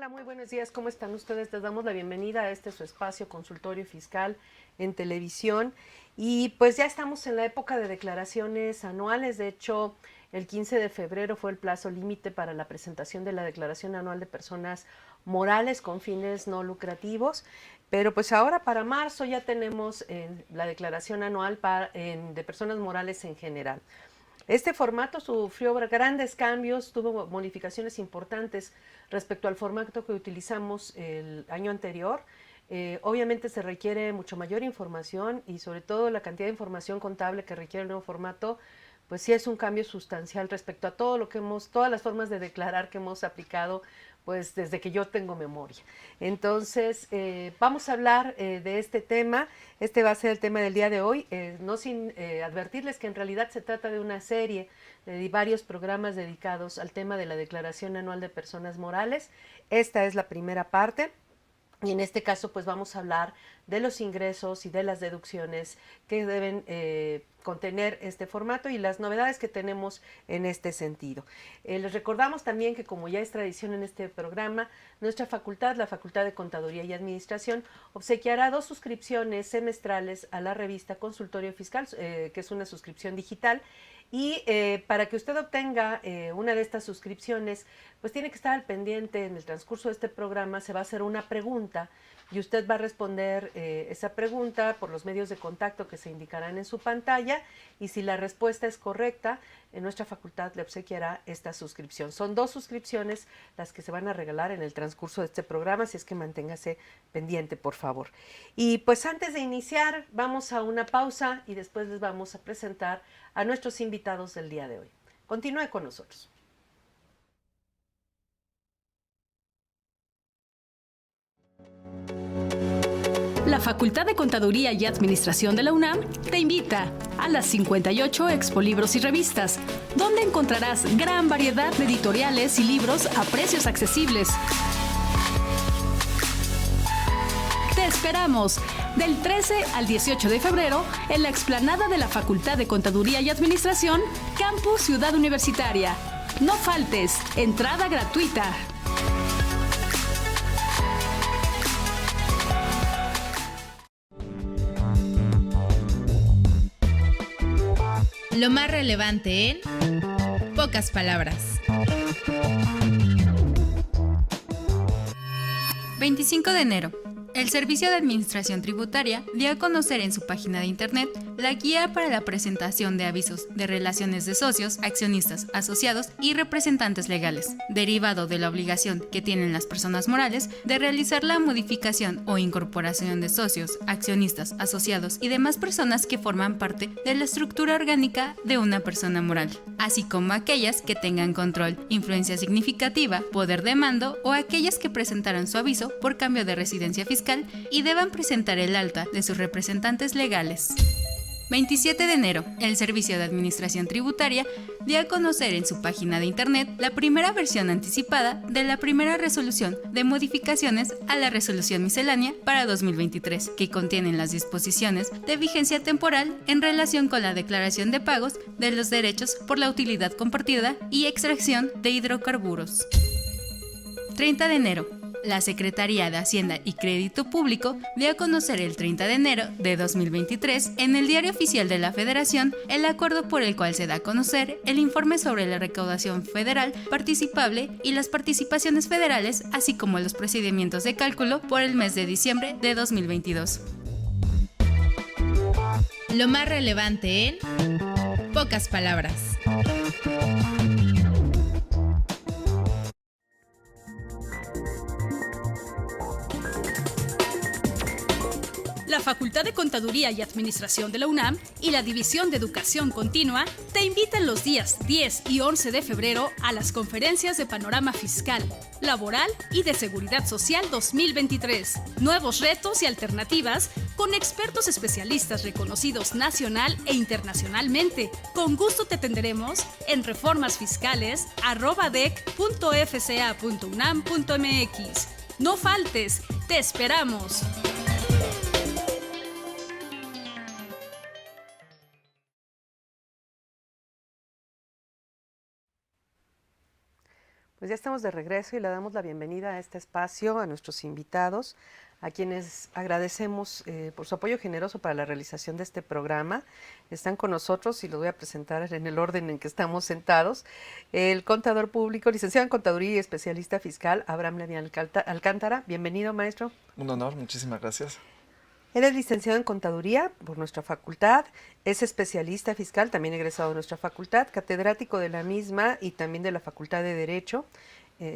Hola, muy buenos días. ¿Cómo están ustedes? Les damos la bienvenida a su espacio consultorio fiscal en televisión. Y pues ya estamos en la época de declaraciones anuales. De hecho, el 15 de febrero fue el plazo límite para la presentación de la declaración anual de personas morales con fines no lucrativos. Pero pues ahora para marzo ya tenemos la declaración anual de personas morales en general. Este formato sufrió grandes cambios, tuvo modificaciones importantes respecto al formato que utilizamos el año anterior. Obviamente se requiere mucho mayor información y sobre todo la cantidad de información contable que requiere el nuevo formato, pues sí es un cambio sustancial respecto a todo lo que todas las formas de declarar que hemos aplicado pues desde que yo tengo memoria. Entonces, vamos a hablar de este tema. Este va a ser el tema del día de hoy, no sin advertirles que en realidad se trata de una serie de varios programas dedicados al tema de la Declaración Anual de Personas Morales. Esta es la primera parte. Y en este caso, pues vamos a hablar de los ingresos y de las deducciones que deben contener este formato y las novedades que tenemos en este sentido. Les recordamos también que, como ya es tradición en este programa, nuestra facultad, la Facultad de Contaduría y Administración, obsequiará 2 suscripciones semestrales a la revista Consultorio Fiscal, que es una suscripción digital. Y para que usted obtenga una de estas suscripciones, pues tiene que estar al pendiente. En el transcurso de este programa se va a hacer una pregunta y usted va a responder esa pregunta por los medios de contacto que se indicarán en su pantalla, y si la respuesta es correcta, en nuestra facultad le obsequiará esta suscripción. Son 2 suscripciones las que se van a regalar en el transcurso de este programa, así es que manténgase pendiente, por favor. Y pues antes de iniciar, vamos a una pausa y después les vamos a presentar a nuestros invitados del día de hoy. Continúe con nosotros. La Facultad de Contaduría y Administración de la UNAM te invita a las 58 expolibros y revistas, donde encontrarás gran variedad de editoriales y libros a precios accesibles. Te esperamos del 13 al 18 de febrero en la explanada de la Facultad de Contaduría y Administración, Campus Ciudad Universitaria. No faltes, entrada gratuita. Lo más relevante en pocas palabras. 25 de enero. El Servicio de Administración Tributaria dio a conocer en su página de internet la guía para la presentación de avisos de relaciones de socios, accionistas, asociados y representantes legales, derivado de la obligación que tienen las personas morales de realizar la modificación o incorporación de socios, accionistas, asociados y demás personas que forman parte de la estructura orgánica de una persona moral, así como aquellas que tengan control, influencia significativa, poder de mando o aquellas que presentaron su aviso por cambio de residencia fiscal y deban presentar el alta de sus representantes legales. 27 de enero, el Servicio de Administración Tributaria dio a conocer en su página de internet la primera versión anticipada de la primera resolución de modificaciones a la Resolución Miscelánea para 2023, que contienen las disposiciones de vigencia temporal en relación con la declaración de pagos de los derechos por la utilidad compartida y extracción de hidrocarburos. 30 de enero. La Secretaría de Hacienda y Crédito Público dio a conocer el 30 de enero de 2023 en el Diario Oficial de la Federación el acuerdo por el cual se da a conocer el informe sobre la recaudación federal participable y las participaciones federales, así como los procedimientos de cálculo por el mes de diciembre de 2022. Lo más relevante en pocas palabras. La Facultad de Contaduría y Administración de la UNAM y la División de Educación Continua te invitan los días 10 y 11 de febrero a las conferencias de Panorama Fiscal, Laboral y de Seguridad Social 2023. Nuevos retos y alternativas con expertos especialistas reconocidos nacional e internacionalmente. Con gusto te atenderemos en reformasfiscales@dec.fca.unam.mx. No faltes, te esperamos. Pues ya estamos de regreso y le damos la bienvenida a este espacio, a nuestros invitados, a quienes agradecemos por su apoyo generoso para la realización de este programa. Están con nosotros y los voy a presentar en el orden en que estamos sentados. El contador público, licenciado en Contaduría y especialista fiscal, Abraham Levian Alcántara. Bienvenido, maestro. Un honor, muchísimas gracias. Él es licenciado en Contaduría por nuestra facultad, es especialista fiscal, también egresado de nuestra facultad, catedrático de la misma y también de la Facultad de Derecho,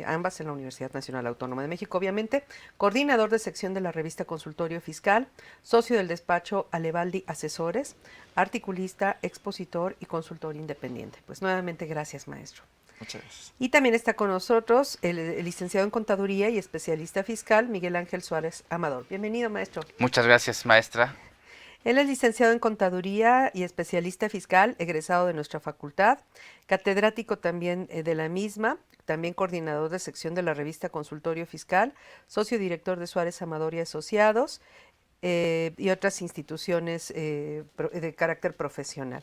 ambas en la Universidad Nacional Autónoma de México, obviamente, coordinador de sección de la revista Consultorio Fiscal, socio del despacho Alevaldi Asesores, articulista, expositor y consultor independiente. Pues nuevamente gracias, maestro. Muchas gracias. Y también está con nosotros el licenciado en Contaduría y especialista fiscal, Miguel Ángel Suárez Amador. Bienvenido, maestro. Muchas gracias, maestra. Él es licenciado en Contaduría y especialista fiscal, egresado de nuestra facultad, catedrático también de la misma, también coordinador de sección de la revista Consultorio Fiscal, socio director de Suárez Amador y Asociados y otras instituciones de carácter profesional.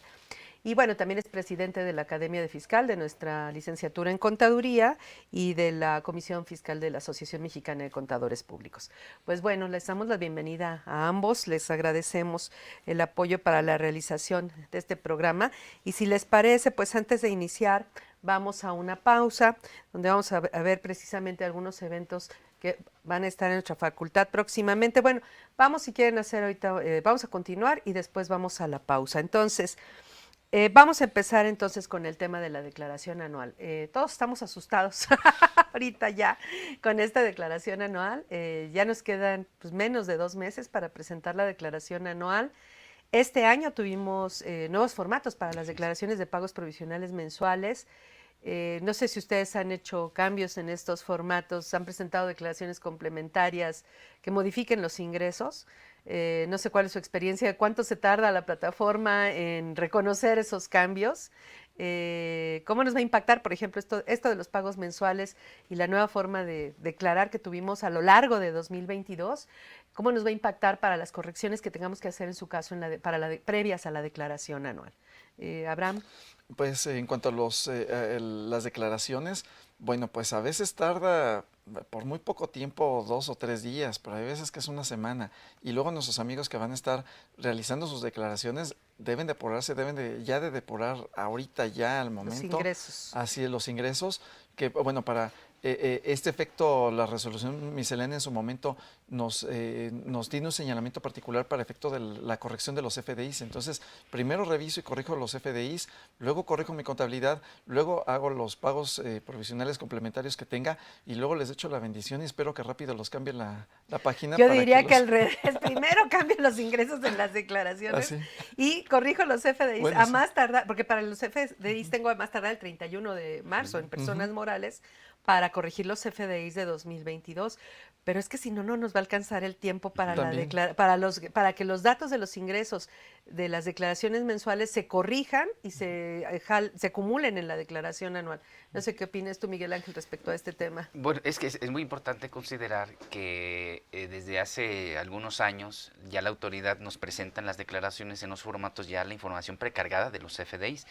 Y bueno, también es presidente de la Academia de Fiscal, de nuestra licenciatura en Contaduría y de la Comisión Fiscal de la Asociación Mexicana de Contadores Públicos. Pues bueno, les damos la bienvenida a ambos, les agradecemos el apoyo para la realización de este programa y si les parece, pues antes de iniciar vamos a una pausa donde vamos a ver precisamente algunos eventos que van a estar en nuestra facultad próximamente. Bueno, vamos si quieren hacer ahorita, vamos a continuar y después vamos a la pausa. Entonces, vamos a empezar entonces con el tema de la declaración anual. Todos estamos asustados ahorita ya con esta declaración anual. Ya nos quedan pues, menos de 2 meses para presentar la declaración anual. Este año tuvimos nuevos formatos para las declaraciones de pagos provisionales mensuales. No sé si ustedes han hecho cambios en estos formatos, han presentado declaraciones complementarias que modifiquen los ingresos. No sé cuál es su experiencia, cuánto se tarda la plataforma en reconocer esos cambios, cómo nos va a impactar, por ejemplo, esto de los pagos mensuales y la nueva forma de declarar que tuvimos a lo largo de 2022, cómo nos va a impactar para las correcciones que tengamos que hacer en su caso previas a la declaración anual. Abraham. Pues en cuanto a las declaraciones, bueno, pues a veces tarda por muy poco tiempo, 2 o 3 días, pero hay veces que es una semana. Y luego nuestros amigos que van a estar realizando sus declaraciones deben depurarse, ya de depurar ahorita ya al momento. Los ingresos. Así es, los ingresos, que bueno, para este efecto, la resolución miscelánea en su momento nos tiene un señalamiento particular para efecto de la corrección de los FDIs. Entonces, primero reviso y corrijo los FDIs, luego corrijo mi contabilidad, luego hago los pagos provisionales complementarios que tenga y luego les echo la bendición y espero que rápido los cambie la página. Yo diría que al revés, primero cambio los ingresos en las declaraciones y corrijo los FDIs bueno, a más tardar, porque para los FDIs tengo a más tardar el 31 de marzo en personas morales, para corregir los FDIs de 2022, pero es que si no, no nos va a alcanzar el tiempo para para que los datos de los ingresos de las declaraciones mensuales se corrijan y se acumulen en la declaración anual. No sé qué opinas tú, Miguel Ángel, respecto a este tema. Bueno, es que es muy importante considerar que desde hace algunos años ya la autoridad nos presenta en las declaraciones en los formatos ya la información precargada de los FDIs.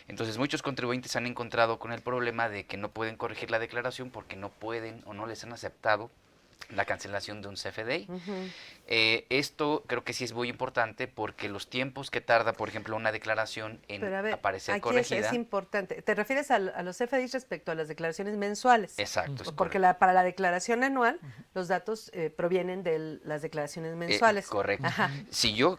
Entonces muchos contribuyentes han encontrado con el problema de que no pueden corregir la declaración porque no pueden o no les han aceptado la cancelación de un CFDI. Esto creo que sí es muy importante porque los tiempos que tarda, por ejemplo, una declaración en aparecer corregida. Aquí es importante. ¿Te refieres a los CFDIs respecto a las declaraciones mensuales? Exacto. Porque para la declaración anual los datos provienen de las declaraciones mensuales. Correcto. Ajá. Si yo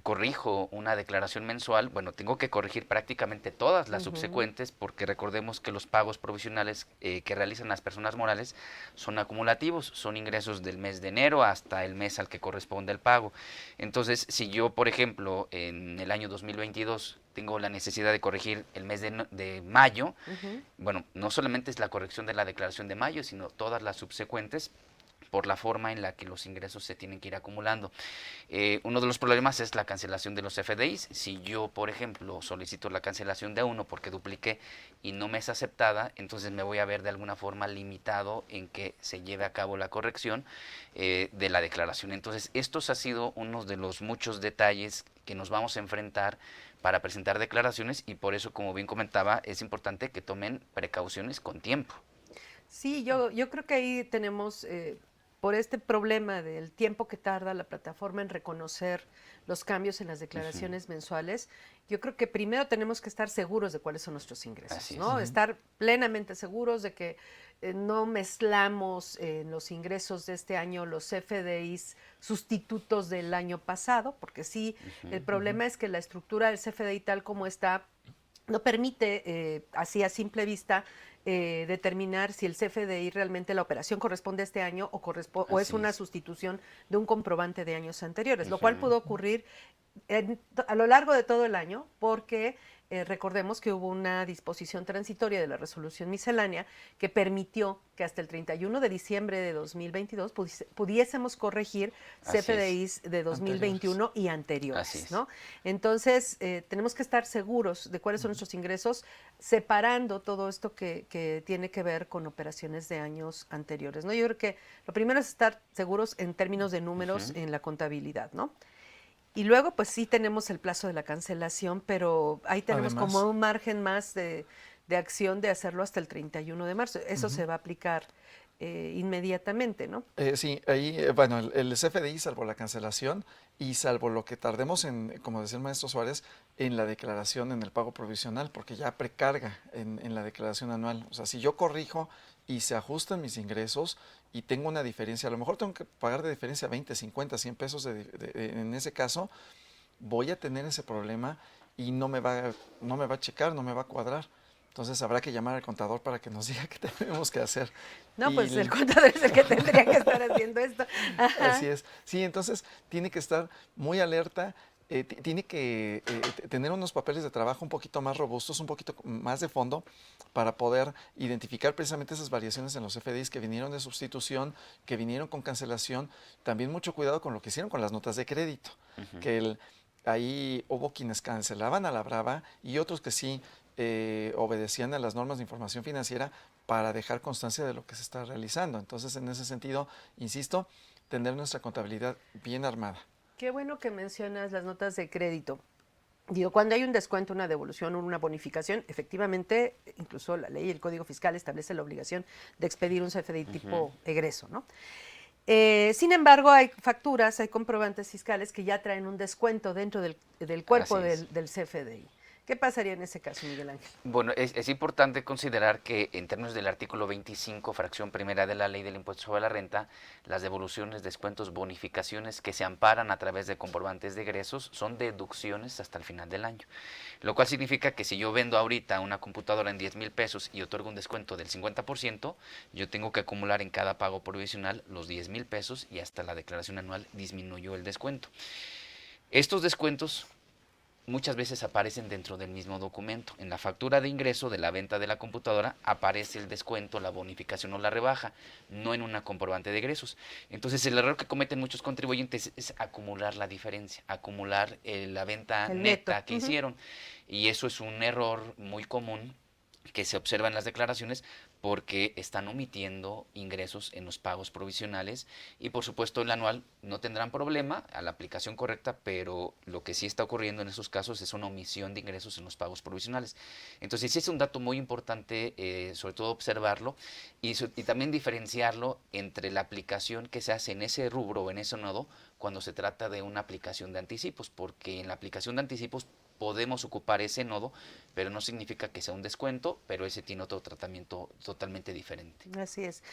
corrijo una declaración mensual, bueno, tengo que corregir prácticamente todas las subsecuentes porque recordemos que los pagos provisionales que realizan las personas morales son acumulativos, son ingresos del mes de enero hasta el mes al que corresponde el pago. Entonces, si yo, por ejemplo, en el año 2022 tengo la necesidad de corregir el mes de mayo, bueno, no solamente es la corrección de la declaración de mayo, sino todas las subsecuentes, por la forma en la que los ingresos se tienen que ir acumulando. Uno de los problemas es la cancelación de los FDIs. Si yo, por ejemplo, solicito la cancelación de uno porque dupliqué y no me es aceptada, entonces me voy a ver de alguna forma limitado en que se lleve a cabo la corrección de la declaración. Entonces, estos ha sido uno de los muchos detalles que nos vamos a enfrentar para presentar declaraciones y por eso, como bien comentaba, es importante que tomen precauciones con tiempo. Sí, yo creo que ahí tenemos, por este problema del tiempo que tarda la plataforma en reconocer los cambios en las declaraciones mensuales, yo creo que primero tenemos que estar seguros de cuáles son nuestros ingresos, Así es. ¿no? Estar plenamente seguros de que no mezclamos en los ingresos de este año los CFDIs sustitutos del año pasado, porque sí, el problema es que la estructura del CFDI tal como está no permite, así a simple vista, determinar si el CFDI realmente la operación corresponde a este año o es Así una es. sustitución de un comprobante de años anteriores, lo cual pudo ocurrir a lo largo de todo el año porque recordemos que hubo una disposición transitoria de la resolución miscelánea que permitió que hasta el 31 de diciembre de 2022 pudiésemos corregir Así es. CFDIs de 2021 y Así anteriores, es. ¿no? Entonces, tenemos que estar seguros de cuáles son nuestros ingresos, separando todo esto que tiene que ver con operaciones de años anteriores, ¿no? Yo creo que lo primero es estar seguros en términos de números en la contabilidad, ¿no? Y luego, pues sí tenemos el plazo de la cancelación, pero ahí tenemos Además, como un margen más de acción de hacerlo hasta el 31 de marzo. Eso se va a aplicar inmediatamente, ¿no? Sí, ahí, bueno, el CFDI, salvo la cancelación y salvo lo que tardemos en, como decía el maestro Suárez, en la declaración, en el pago provisional, porque ya precarga en la declaración anual. O sea, si yo corrijo y se ajustan mis ingresos y tengo una diferencia, a lo mejor tengo que pagar de diferencia 20, 50, 100 pesos en ese caso, voy a tener ese problema y no me va a checar, no me va a cuadrar. Entonces habrá que llamar al contador para que nos diga qué tenemos que hacer. No, Y pues el contador es el que tendría que estar haciendo esto. Ajá. Así es. Sí, entonces tiene que estar muy alerta, tiene que tener unos papeles de trabajo un poquito más robustos, un poquito más de fondo, para poder identificar precisamente esas variaciones en los FDIs que vinieron de sustitución, que vinieron con cancelación. También mucho cuidado con lo que hicieron con las notas de crédito, que ahí hubo quienes cancelaban a la brava y otros que sí obedecían a las normas de información financiera para dejar constancia de lo que se está realizando. Entonces, en ese sentido, insisto, tener nuestra contabilidad bien armada. Qué bueno que mencionas las notas de crédito. Digo, cuando hay un descuento, una devolución o una bonificación, efectivamente, incluso la ley y el Código Fiscal establece la obligación de expedir un CFDI tipo egreso, ¿no? Sin embargo, hay facturas, hay comprobantes fiscales que ya traen un descuento dentro del cuerpo Así es. del CFDI. ¿Qué pasaría en ese caso, Miguel Ángel? Bueno, es importante considerar que en términos del artículo 25, fracción primera de la Ley del Impuesto sobre la Renta, las devoluciones, descuentos, bonificaciones que se amparan a través de comprobantes de egresos son deducciones hasta el final del año. Lo cual significa que si yo vendo ahorita una computadora en 10,000 pesos y otorgo un descuento del 50%, yo tengo que acumular en cada pago provisional los 10,000 pesos y hasta la declaración anual disminuyó el descuento. Estos descuentos muchas veces aparecen dentro del mismo documento. En la factura de ingreso de la venta de la computadora aparece el descuento, la bonificación o la rebaja, no en una comprobante de egresos. Entonces el error que cometen muchos contribuyentes es acumular la diferencia, acumular la venta El neta neto. que hicieron. Y eso es un error muy común que se observa en las declaraciones porque están omitiendo ingresos en los pagos provisionales y por supuesto el anual no tendrán problema a la aplicación correcta, pero lo que sí está ocurriendo en esos casos es una omisión de ingresos en los pagos provisionales. Entonces sí es un dato muy importante, sobre todo observarlo y también diferenciarlo entre la aplicación que se hace en ese rubro o en ese nodo cuando se trata de una aplicación de anticipos, porque en la aplicación de anticipos podemos ocupar ese nodo, pero no significa que sea un descuento, pero ese tiene otro tratamiento totalmente diferente. Así es.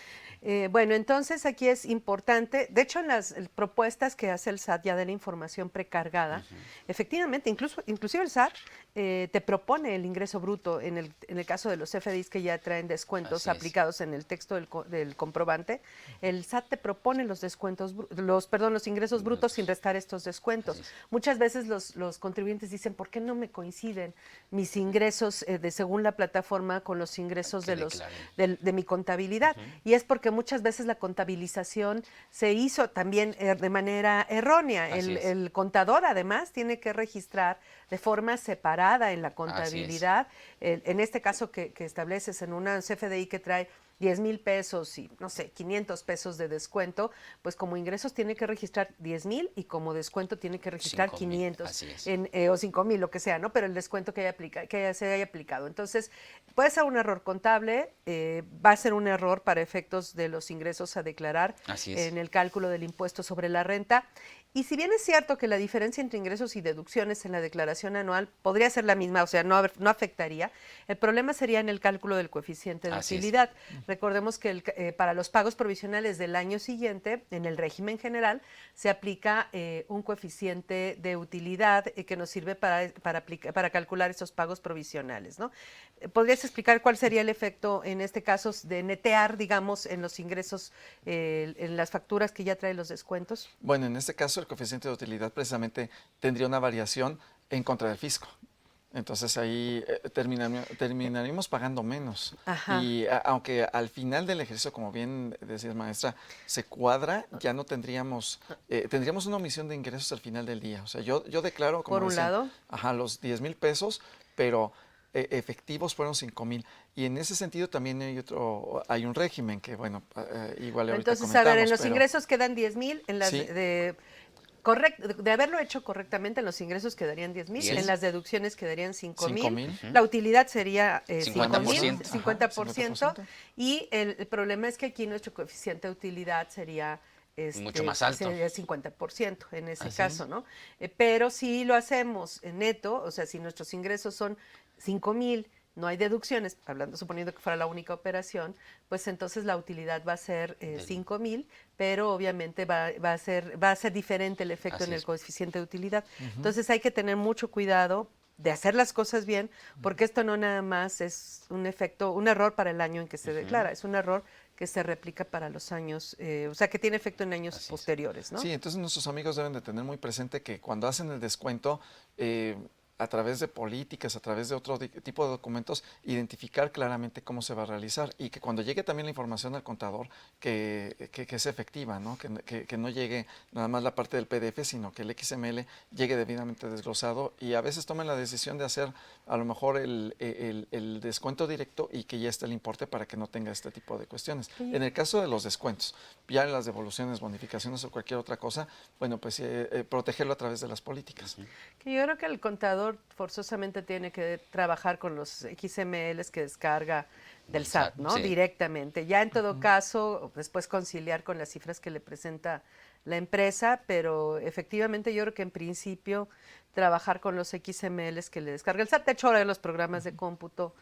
Bueno, entonces aquí es importante, de hecho en las propuestas que hace el SAT ya de la información precargada, efectivamente, inclusive el SAT te propone el ingreso bruto en el caso de los FDIs que ya traen descuentos aplicados en el texto del comprobante, el SAT te propone los descuentos, los ingresos brutos sin restar estos descuentos. Muchas veces los contribuyentes dicen, ¿por qué no me coinciden mis ingresos según la plataforma con los ingresos de mi contabilidad? Y es porque muchas veces la contabilización se hizo también de manera errónea. El contador además tiene que registrar de forma separada en la contabilidad, en este caso que estableces en una CFDI que trae 10,000 pesos y, no sé, 500 pesos de descuento, pues como ingresos tiene que registrar 10,000 y como descuento tiene que registrar 5,000, 500 así es. o 5,000, lo que sea, ¿no? Pero el descuento que se haya aplicado. Entonces, puede ser un error contable, va a ser un error para efectos de los ingresos a declarar Así es. en el cálculo del impuesto sobre la renta. Y si bien es cierto que la diferencia entre ingresos y deducciones en la declaración anual podría ser la misma, o sea, no afectaría, el problema sería en el cálculo del coeficiente de Así es. utilidad. Recordemos que para los pagos provisionales del año siguiente, en el régimen general, se aplica un coeficiente de utilidad que nos sirve para calcular esos pagos provisionales, ¿no? ¿Podrías explicar cuál sería el efecto en este caso de netear, digamos, en los ingresos, en las facturas que ya trae los descuentos? Bueno, en este caso el coeficiente de utilidad precisamente tendría una variación en contra del fisco. Entonces ahí terminaríamos pagando menos. Ajá. Y aunque al final del ejercicio, como bien decías, maestra, se cuadra, ya no tendríamos una omisión de ingresos al final del día. O sea, yo declaro, como Por un decían, lado. los 10,000 pesos, pero efectivos fueron 5,000. Y en ese sentido también hay un régimen que, bueno, igual ahorita Entonces, a ver, en los pero ingresos quedan 10,000, en las Sí. de haberlo hecho correctamente, en los ingresos quedarían 10,000, 10. en las deducciones quedarían 5,000. 5,000. La utilidad sería 50%. 5,000, 50%. Ajá, 50%. Y el problema es que aquí nuestro coeficiente de utilidad sería Mucho más alto. sería 50% en ese Así caso, ¿no? Pero si lo hacemos en neto, o sea, si nuestros ingresos son 5,000, no hay deducciones, suponiendo que fuera la única operación, pues entonces la utilidad va a ser 5,000, pero obviamente va a ser diferente el efecto Así en el es. coeficiente de utilidad. Entonces hay que tener mucho cuidado de hacer las cosas bien, porque esto no nada más es un error para el año en que se declara, es un error que se replica para los años, o sea, que tiene efecto en años Así es. posteriores, ¿no? Sí, entonces nuestros amigos deben de tener muy presente que cuando hacen el descuento, a través de políticas, a través de otro tipo de documentos, identificar claramente cómo se va a realizar y que cuando llegue también la información al contador, que es efectiva, ¿no? Que no llegue nada más la parte del PDF, sino que el XML llegue debidamente desglosado y a veces tomen la decisión de hacer a lo mejor el descuento directo y que ya esté el importe para que no tenga este tipo de cuestiones. En el caso de los descuentos, ya en las devoluciones, bonificaciones o cualquier otra cosa, bueno, pues protegerlo a través de las políticas. Que yo creo que el contador forzosamente tiene que trabajar con los XMLs que descarga del SAT, ¿no? Sí. Directamente. Ya en todo caso, después conciliar con las cifras que le presenta la empresa, pero efectivamente yo creo que en principio trabajar con los XMLs que le descarga el SAT. De hecho, ahora los programas de cómputo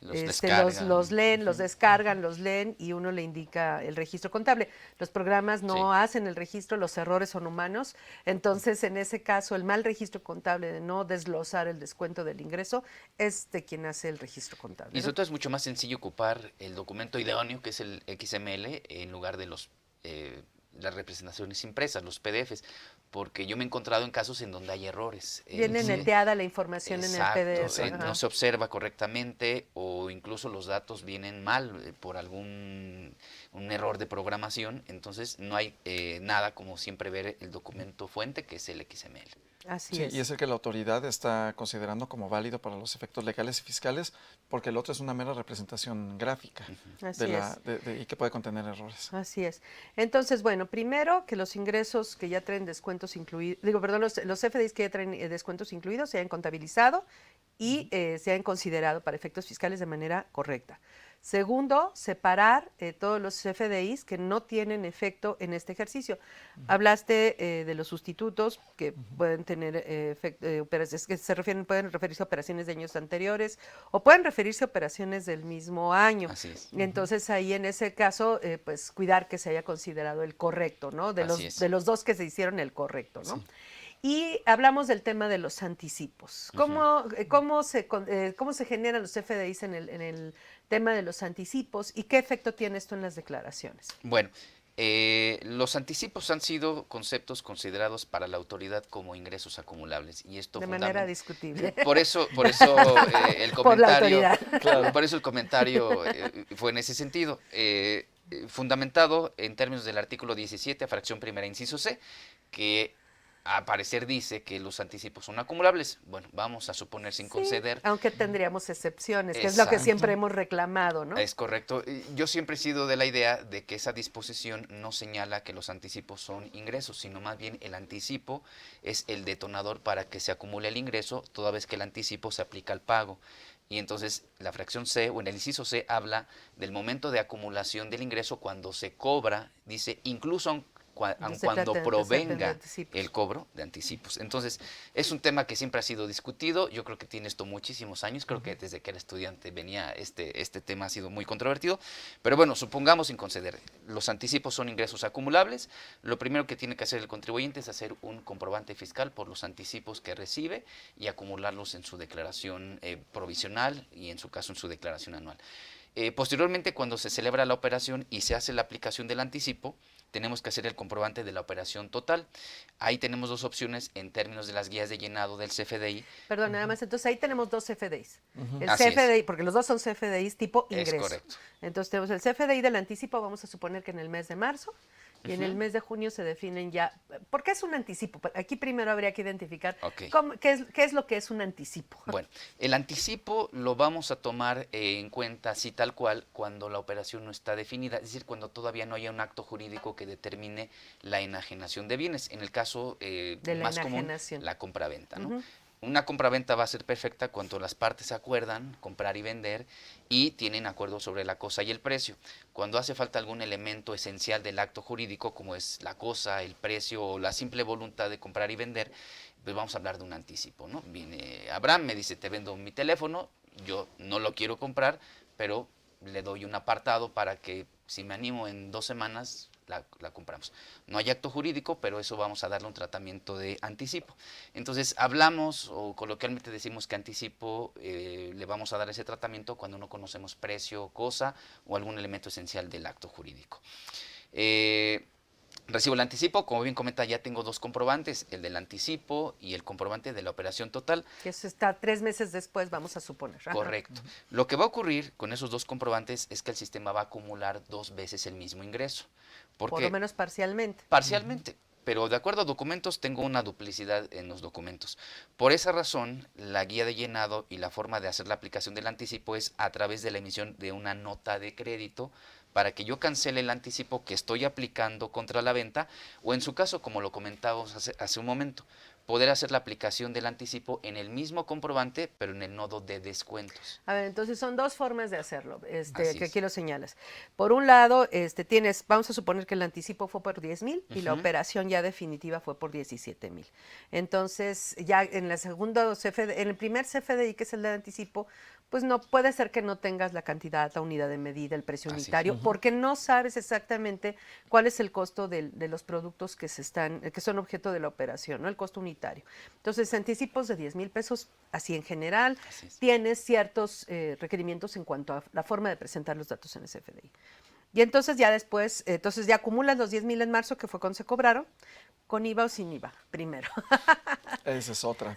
los leen, los descargan, los leen y uno le indica el registro contable. Los programas no hacen el registro, los errores son humanos. Entonces, en ese caso, el mal registro contable de no desglosar el descuento del ingreso es de quien hace el registro contable. Y sobre todo es mucho más sencillo ocupar el documento idóneo, que es el XML, en lugar de las representaciones impresas, los PDFs, porque yo me he encontrado en casos en donde hay errores. Viene neteada la información Exacto, en el PDF. no se observa correctamente o incluso los datos vienen mal por un error de programación, entonces no hay nada como siempre ver el documento fuente, que es el XML. Así Sí, es. y es el que la autoridad está considerando como válido para los efectos legales y fiscales, porque el otro es una mera representación gráfica Así y que puede contener errores. Así es. Entonces, bueno, primero que los ingresos que ya traen descuentos incluidos, los FDIs que ya traen descuentos incluidos se hayan contabilizado y se hayan considerado para efectos fiscales de manera correcta. Segundo, separar todos los FDIs que no tienen efecto en este ejercicio. Hablaste de los sustitutos que pueden tener operaciones que pueden referirse a operaciones de años anteriores o pueden referirse a operaciones del mismo año. Así es. Entonces ahí en ese caso, pues cuidar que se haya considerado el correcto, ¿no? De los dos que se hicieron el correcto, ¿no? Sí. Y hablamos del tema de los anticipos. ¿Cómo se generan los FDIs en el tema de los anticipos y qué efecto tiene esto en las declaraciones? Bueno, los anticipos han sido conceptos considerados para la autoridad como ingresos acumulables y esto De manera discutible. Por eso el Por la comentario, autoridad. por eso el comentario fue en ese sentido, fundamentado en términos del artículo 17, fracción primera, inciso C, que a parecer dice que los anticipos son acumulables. Bueno, vamos a suponer sin Sí, conceder. aunque tendríamos excepciones, que es lo que Exacto. siempre hemos reclamado, ¿no? Es correcto. Yo siempre he sido de la idea de que esa disposición no señala que los anticipos son ingresos, sino más bien el anticipo es el detonador para que se acumule el ingreso, toda vez que el anticipo se aplica al pago. Y entonces la fracción C, o en el inciso C, habla del momento de acumulación del ingreso cuando se cobra, dice, incluso aun Entonces, cuando trata de provenga anticipos. el cobro de anticipos. Entonces, es un tema que siempre ha sido discutido. Yo creo que tiene esto muchísimos años. Creo que desde que era estudiante venía este tema ha sido muy controvertido. Pero bueno, supongamos sin conceder. Los anticipos son ingresos acumulables. Lo primero que tiene que hacer el contribuyente es hacer un comprobante fiscal por los anticipos que recibe y acumularlos en su declaración provisional y en su caso en su declaración anual. Posteriormente, cuando se celebra la operación y se hace la aplicación del anticipo, tenemos que hacer el comprobante de la operación total. Ahí tenemos dos opciones en términos de las guías de llenado del CFDI. Perdón, nada más, entonces ahí tenemos dos CFDIs. El Así es. CFDI, porque los dos son CFDIs tipo Es ingreso. correcto. Entonces tenemos el CFDI del anticipo, vamos a suponer que en el mes de marzo, y en el Ujú. mes de junio se definen ya. ¿Por qué es un anticipo? Aquí primero habría que identificar Ok. qué es lo que es un anticipo. Bueno, el anticipo lo vamos a tomar en cuenta así tal cual cuando la operación no está definida, es decir, cuando todavía no haya un acto jurídico que determine la enajenación de bienes. En el caso De la más común, enajenación. la compraventa, ¿no? Ujú. Una compraventa va a ser perfecta cuando las partes se acuerdan comprar y vender y tienen acuerdo sobre la cosa y el precio. Cuando hace falta algún elemento esencial del acto jurídico, como es la cosa, el precio o la simple voluntad de comprar y vender, pues vamos a hablar de un anticipo, ¿no? Viene Abraham, me dice, te vendo mi teléfono, yo no lo quiero comprar, pero le doy un apartado para que si me animo en 2 semanas, la compramos. No hay acto jurídico, pero eso vamos a darle un tratamiento de anticipo. Entonces, hablamos o coloquialmente decimos que anticipo le vamos a dar ese tratamiento cuando no conocemos precio, cosa o algún elemento esencial del acto jurídico. Recibo el anticipo, como bien comenta, ya tengo 2 comprobantes, el del anticipo y el comprobante de la operación total. Que eso está 3 meses después, vamos a suponer. Ajá. Correcto. Lo que va a ocurrir con esos 2 comprobantes es que el sistema va a acumular 2 veces el mismo ingreso. Por lo menos parcialmente. Parcialmente, pero de acuerdo a documentos tengo una duplicidad en los documentos. Por esa razón, la guía de llenado y la forma de hacer la aplicación del anticipo es a través de la emisión de una nota de crédito para que yo cancele el anticipo que estoy aplicando contra la venta o en su caso, como lo comentábamos hace un momento, poder hacer la aplicación del anticipo en el mismo comprobante, pero en el nodo de descuentos. A ver, entonces son 2 formas de hacerlo, Así que es. aquí lo señalas. Por un lado, vamos a suponer que el anticipo fue por 10,000 y la Ujú. operación ya definitiva fue por 17,000. Entonces, ya en la segunda en el primer CFDI, que es el de anticipo, pues no puede ser que no tengas la cantidad, la unidad de medida, el precio Así es. unitario, porque no sabes exactamente cuál es el costo de los productos que son objeto de la operación, ¿no? El costo unitario. Entonces, anticipos de 10,000 pesos, así en general, Así es. tienes ciertos requerimientos en cuanto a la forma de presentar los datos en el CFDI. Y entonces ya después, ya acumulas los 10,000 en marzo, que fue cuando se cobraron, con IVA o sin IVA, primero. Esa es otra.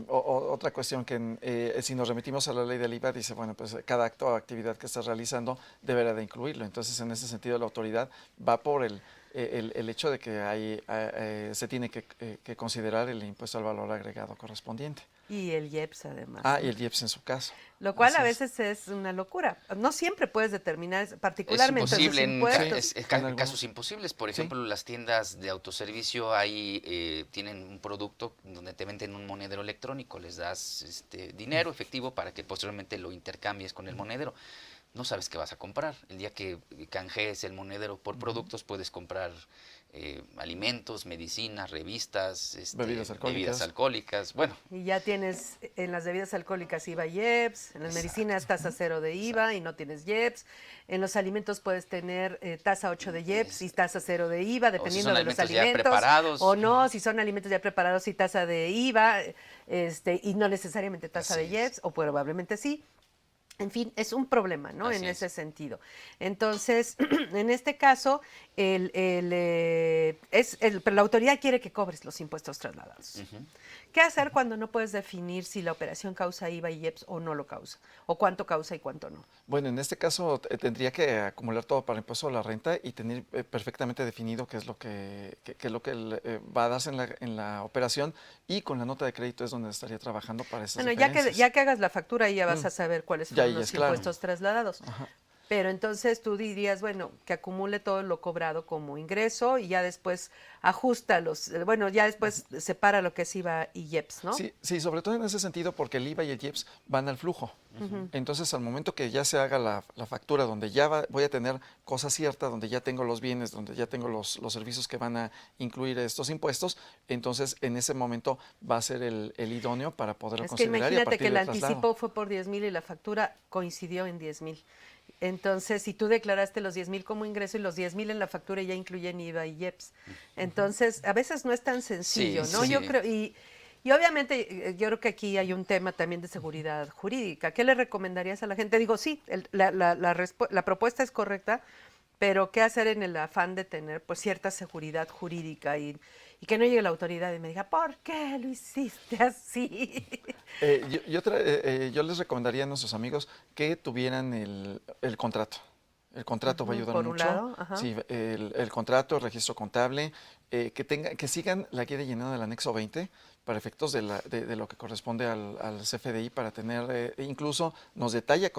Otra cuestión que si nos remitimos a la ley del IVA, dice, bueno, pues cada acto o actividad que estás realizando deberá de incluirlo. Entonces, en ese sentido, la autoridad va por el hecho de que se tiene que considerar el impuesto al valor agregado correspondiente. Y el IEPS además. Ah, ¿no? y el IEPS en su caso. Lo cual Así a es. veces es una locura. No siempre puedes determinar, Es particularmente imposible los en impuestos. en algunos. casos imposibles. Por Sí. ejemplo, las tiendas de autoservicio ahí tienen un producto donde te venden un monedero electrónico, les das dinero efectivo para que posteriormente lo intercambies con el monedero. No sabes qué vas a comprar. El día que canjees el monedero por productos puedes comprar alimentos, medicinas, revistas, bebidas alcohólicas. Bueno, Y ya tienes en las bebidas alcohólicas IVA y IEPS, en las medicinas tasa 0 de IVA y no tienes IEPS, en los alimentos puedes tener tasa 8 de IEPS y tasa 0 de IVA, dependiendo son de los alimentos ya alimentos. preparados. O no, si son alimentos ya preparados y tasa de IVA, y no necesariamente tasa Así de IEPS, o probablemente sí. En fin, es un problema, ¿no? Así En es. ese sentido. Entonces, en este caso, pero la autoridad quiere que cobres los impuestos trasladados. Ujú. ¿Qué hacer cuando no puedes definir si la operación causa IVA y IEPS o no lo causa? O cuánto causa y cuánto no. Bueno, en este caso tendría que acumular todo para el impuesto a la renta y tener perfectamente definido qué es lo qué es lo que va a darse en la operación, y con la nota de crédito es donde estaría trabajando para esas Bueno, diferencias. ya que hagas la factura, ahí ya vas Mm. a saber cuáles Ya, fueron ya los es claro. impuestos trasladados. Ajá. Pero entonces tú dirías, bueno, que acumule todo lo cobrado como ingreso y ya después ajusta ya después separa lo que es IVA y IEPS, ¿no? Sí, sí, sobre todo en ese sentido, porque el IVA y el IEPS van al flujo. Entonces, al momento que ya se haga la factura, donde ya voy a tener cosa cierta, donde ya tengo los bienes, donde ya tengo los servicios que van a incluir estos impuestos, entonces en ese momento va a ser el idóneo para poderlo Es que considerar, y a imagínate partir que el del traslado. anticipo fue por 10,000 y la factura coincidió en 10,000. Entonces, si tú declaraste los 10,000 como ingreso y los 10,000 en la factura ya incluyen IVA y IEPS. Entonces, a veces no es tan sencillo, Sí, ¿no? sí. Yo creo, y obviamente yo creo que aquí hay un tema también de seguridad jurídica. ¿Qué le recomendarías a la gente? Digo, sí, la propuesta es correcta, pero ¿qué hacer en el afán de tener pues cierta seguridad jurídica y que no llegue la autoridad y me diga, ¿por qué lo hiciste así? Yo les recomendaría a nuestros amigos que tuvieran el contrato. El contrato va a ayudar Por un mucho. lado, ajá. Sí, el contrato, el registro contable, que sigan la guía de llenado del anexo 20 para efectos de lo que corresponde al CFDI, para tener, incluso nos detalla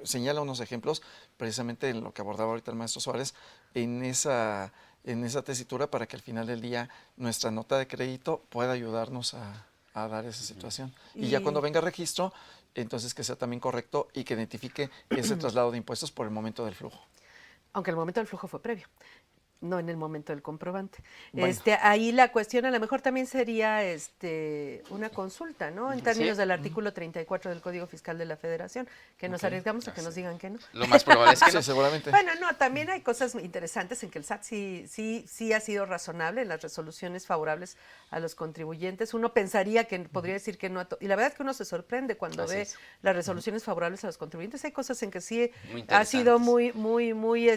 señala unos ejemplos, precisamente en lo que abordaba ahorita el maestro Suárez, en esa tesitura, para que al final del día nuestra nota de crédito pueda ayudarnos a dar esa situación. Y ya cuando venga registro, entonces que sea también correcto y que identifique ese traslado de impuestos por el momento del flujo. Aunque el momento del flujo fue previo, no en el momento del comprobante. Bueno. Ahí la cuestión a lo mejor también sería una consulta, ¿no? En términos Sí. del artículo 34 del Código Fiscal de la Federación, que nos Ok. arriesgamos a que nos digan que no. Lo más probable es que Sí, no. seguramente. Bueno, no, también hay cosas interesantes en que el SAT sí ha sido razonable en las resoluciones favorables a los contribuyentes. Uno pensaría que podría decir que no, y la verdad es que uno se sorprende cuando Así ve es. las resoluciones favorables a los contribuyentes. Hay cosas en que sí Muy ha sido interesantes. muy,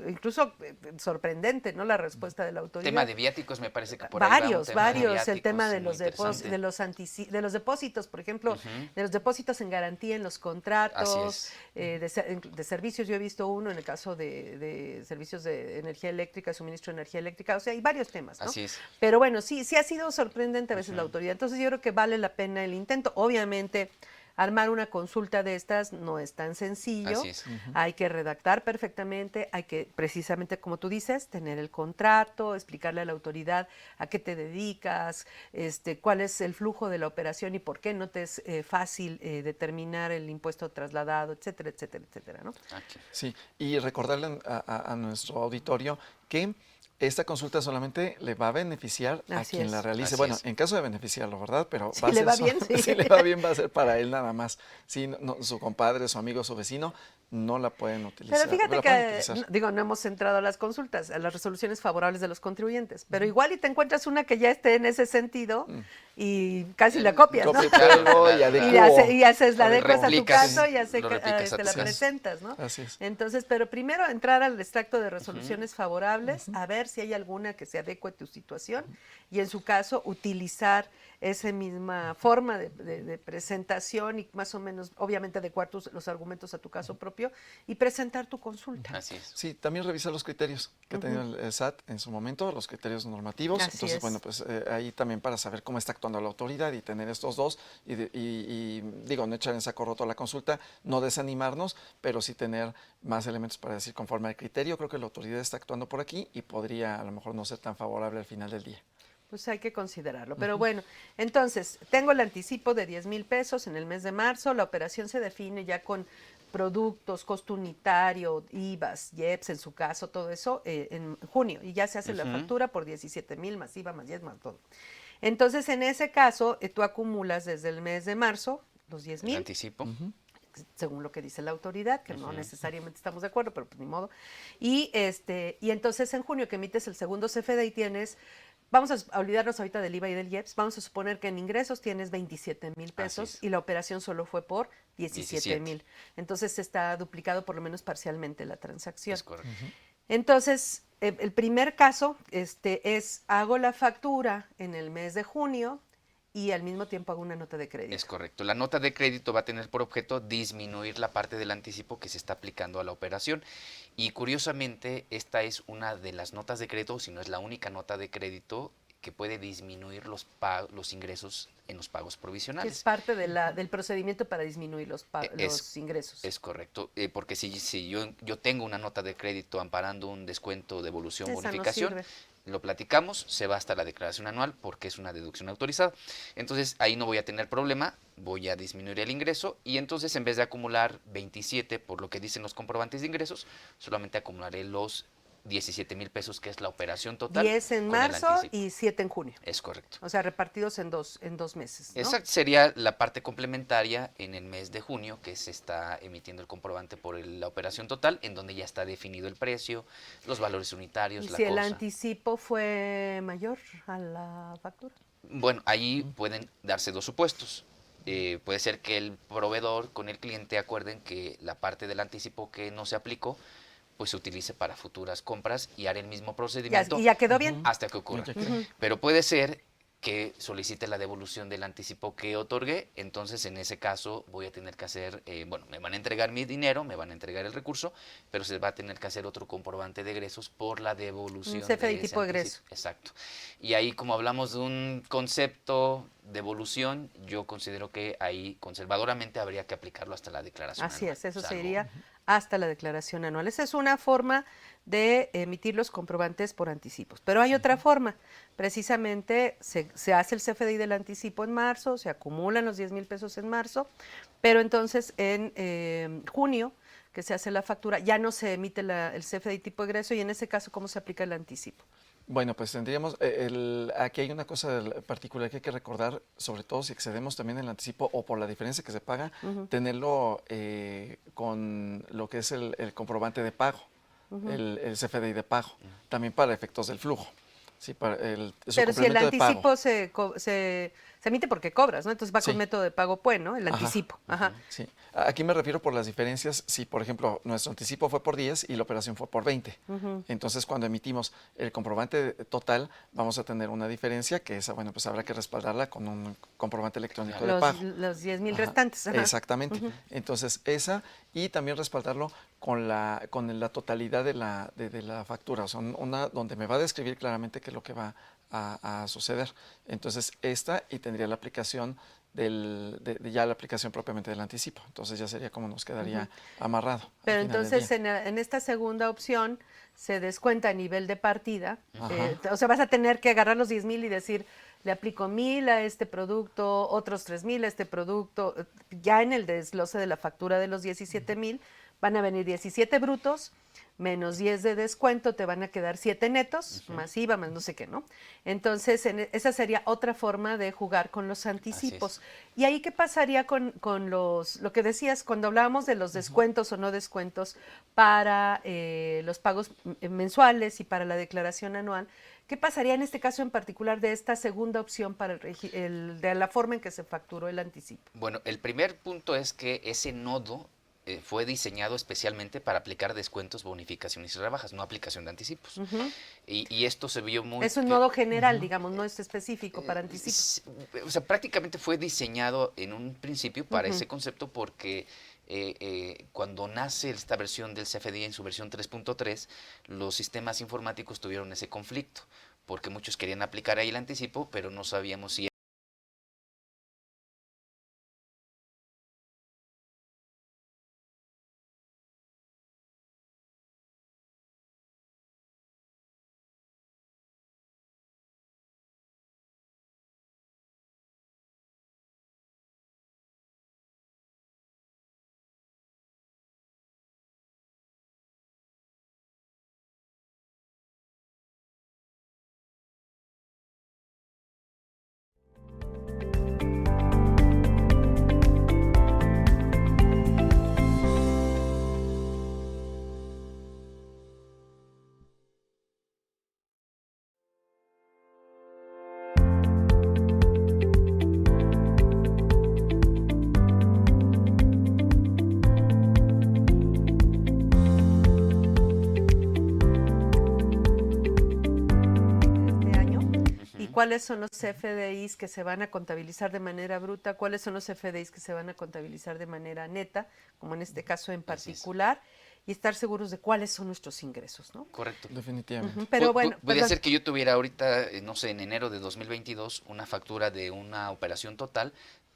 incluso sorprendente, ¿no? La respuesta de la autoridad. Tema de viáticos, me parece que por ahí va un Varios, tema de varios. El tema de viáticos los, muy interesante. de los depósitos, por ejemplo, Ujú. de los depósitos en garantía en los contratos, Así es. de servicios. Yo he visto uno en el caso de servicios de energía eléctrica, suministro de energía eléctrica, o sea, hay varios temas, ¿no? Así es. Pero bueno, sí ha sido sorprendente a veces la autoridad. Entonces yo creo que vale la pena el intento. Obviamente, armar una consulta de estas no es tan sencillo. Así es. Hay que redactar perfectamente, hay que, precisamente como tú dices, tener el contrato, explicarle a la autoridad a qué te dedicas, cuál es el flujo de la operación y por qué no te es fácil determinar el impuesto trasladado, etcétera, etcétera, etcétera, ¿no? Aquí. Sí, y recordarle a nuestro auditorio que esta consulta solamente le va a beneficiar a Así quien es. la realice. Así Bueno, es. en caso de beneficiarlo, ¿verdad? Pero Si va a le ser va bien, sí. si le va bien, va a ser para él nada más. Si su compadre, su amigo, su vecino no la pueden utilizar. Pero fíjate la pueden que, utilizar. digo, no hemos entrado a las consultas, a las resoluciones favorables de los contribuyentes, pero igual y te encuentras una que ya esté en ese sentido y casi la copias, ¿no? Copia y pego y adecuo. Y haces la adecuas a tu Replicas, caso y lo replicas a te tu la caso. presentas, ¿no? Así es. Entonces, pero primero entrar al extracto de resoluciones favorables, a ver si hay alguna que se adecue a tu situación y en su caso utilizar esa misma forma de presentación y más o menos, obviamente, adecuar los argumentos a tu caso propio y presentar tu consulta. Así es. Sí, también revisar los criterios que ha tenido el SAT en su momento, los criterios normativos. Así Entonces, es. bueno, pues ahí también para saber cómo está actuando la autoridad y tener estos dos y digo, no echar en saco roto la consulta, no desanimarnos, pero sí tener más elementos para decir conforme al criterio, creo que la autoridad está actuando por aquí y podría a lo mejor no ser tan favorable al final del día. Pues hay que considerarlo. Pero bueno, entonces, tengo el anticipo de 10,000 pesos en el mes de marzo. La operación se define ya con productos, costo unitario, IVAs, IEPS, en su caso, todo eso, en junio. Y ya se hace la factura por 17,000 más IVA, más IEPS, más todo. Entonces, en ese caso, tú acumulas desde el mes de marzo los El 10,000, anticipo. según lo que dice la autoridad, que no necesariamente estamos de acuerdo, pero pues ni modo. Y entonces en junio que emites el segundo CFDI tienes vamos a olvidarnos ahorita del IVA y del IEPS, vamos a suponer que en ingresos tienes 27,000 pesos y la operación solo fue por 17,000. Entonces está duplicado por lo menos parcialmente la transacción. Es correcto. Entonces, el primer caso es hago la factura en el mes de junio y al mismo tiempo hago una nota de crédito. Es correcto. La nota de crédito va a tener por objeto disminuir la parte del anticipo que se está aplicando a la operación. Y curiosamente, esta es una de las notas de crédito, si no es la única nota de crédito que puede disminuir los ingresos en los pagos Que provisionales. es parte del procedimiento para disminuir los ingresos. Es correcto, porque si yo tengo una nota de crédito amparando un descuento, devolución, Esa no bonificación, sirve. lo platicamos, se va hasta la declaración anual porque es una deducción autorizada. Entonces ahí no voy a tener problema, voy a disminuir el ingreso y entonces en vez de acumular 27 por lo que dicen los comprobantes de ingresos, solamente acumularé los 17,000 pesos, que es la operación total. 10 en con el marzo anticipo. y 7 en junio. Es correcto. O sea, repartidos en dos meses, ¿no? Esa sería la parte complementaria en el mes de junio, que se está emitiendo el comprobante por la operación total, en donde ya está definido el precio, los valores unitarios, ¿Y la si el cosa. anticipo fue mayor a la factura? Bueno, ahí pueden darse dos supuestos. Puede ser que el proveedor con el cliente acuerden que la parte del anticipo que no se aplicó pues se utilice para futuras compras y haré el mismo procedimiento ¿Y ya quedó bien? hasta que ocurra. Pero puede ser que solicite la devolución del anticipo que otorgué, entonces en ese caso voy a tener que hacer, me van a entregar mi dinero, me van a entregar el recurso, pero se va a tener que hacer otro comprobante de egresos por la devolución. Un CFDI de ese tipo de egreso. anticipo. Exacto. Y ahí, como hablamos de un concepto de evolución, yo considero que ahí conservadoramente habría que aplicarlo hasta la declaración Así anual, es, eso salvo- sería hasta la declaración anual. Esa es una forma de emitir los comprobantes por anticipos. Pero hay otra forma. Precisamente se hace el CFDI del anticipo en marzo, se acumulan los 10,000 pesos en marzo, pero entonces en junio, que se hace la factura, ya no se emite el CFDI tipo de egreso y en ese caso, ¿cómo se aplica el anticipo? Bueno, pues tendríamos, aquí hay una cosa particular que hay que recordar, sobre todo si excedemos también el anticipo o por la diferencia que se paga, tenerlo con lo que es el comprobante de pago, el CFDI de pago, también para efectos del flujo. Sí, para su Pero si el complemento de pago. anticipo se emite porque cobras, ¿no? Entonces va con Sí. método de pago PUE, ¿no? El Ajá. anticipo. Ajá. Sí, aquí me refiero por las diferencias, si por ejemplo nuestro anticipo fue por 10 y la operación fue por 20, entonces cuando emitimos el comprobante total vamos a tener una diferencia que esa, bueno, pues habrá que respaldarla con un comprobante electrónico de pago. Los 10,000 Ajá, restantes. Ajá. exactamente, entonces esa y también respaldarlo con la totalidad de la factura, o sea, una donde me va a describir claramente qué es lo que va a suceder, entonces esta y tendría la aplicación ya la aplicación propiamente del anticipo. Entonces ya sería como nos quedaría amarrado. Pero entonces en esta segunda opción se descuenta a nivel de partida. O sea, vas a tener que agarrar los 10,000 y decir, le aplico 1,000 a este producto, otros 3,000 a este producto. Ya en el desglose de la factura de los 17,000 van a venir 17 brutos, menos 10 de descuento, te van a quedar 7 netos, más IVA, más no sé qué, ¿no? Entonces, esa sería otra forma de jugar con los anticipos. ¿Y ahí qué pasaría con lo que decías, cuando hablábamos de los descuentos o no descuentos para los pagos mensuales y para la declaración anual? ¿Qué pasaría en este caso en particular de esta segunda opción para de la forma en que se facturó el anticipo? Bueno, el primer punto es que ese nodo fue diseñado especialmente para aplicar descuentos, bonificaciones y rebajas, no aplicación de anticipos. Y esto se vio muy... Es un nodo general, digamos, no es específico para anticipos. O sea, prácticamente fue diseñado en un principio para ese concepto porque cuando nace esta versión del CFDI en su versión 3.3, los sistemas informáticos tuvieron ese conflicto, porque muchos querían aplicar ahí el anticipo, pero no sabíamos si cuáles son los FDIs que se van a contabilizar de manera bruta, cuáles son los FDIs que se van a contabilizar de manera neta, como en este caso en particular, y estar seguros de cuáles son nuestros ingresos, ¿no? Correcto. Definitivamente. Pero bueno, Podría ser que yo tuviera ahorita, no sé, en enero de 2022, una factura de una operación total,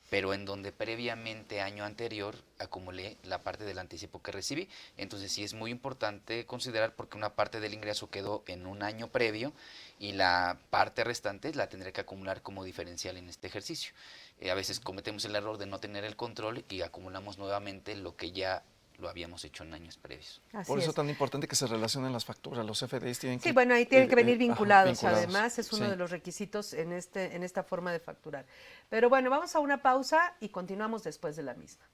pero en donde previamente, año anterior, acumulé la parte del anticipo que recibí. Entonces sí es muy importante considerar, porque una parte del ingreso quedó en un año previo y la parte restante la tendré que acumular como diferencial en este ejercicio. A veces cometemos el error de no tener el control y acumulamos nuevamente lo que ya lo habíamos hecho en años previos. Por eso es tan importante que se relacionen las facturas. Los FDIs tienen que... Sí, bueno, ahí tienen que venir vinculados. vinculados. Además, es uno de los requisitos en esta forma de facturar. Pero bueno, vamos a una pausa y continuamos después de la misma.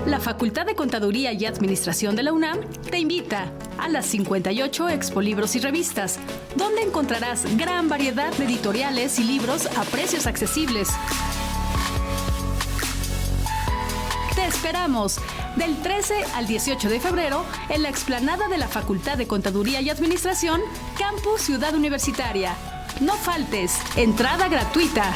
La Facultad de Contaduría y Administración de la UNAM te invita a las 58 expolibros y revistas, donde encontrarás gran variedad de editoriales y libros a precios accesibles. Te esperamos del 13 al 18 de febrero en la explanada de la Facultad de Contaduría y Administración, Campus Ciudad Universitaria. No faltes, entrada gratuita.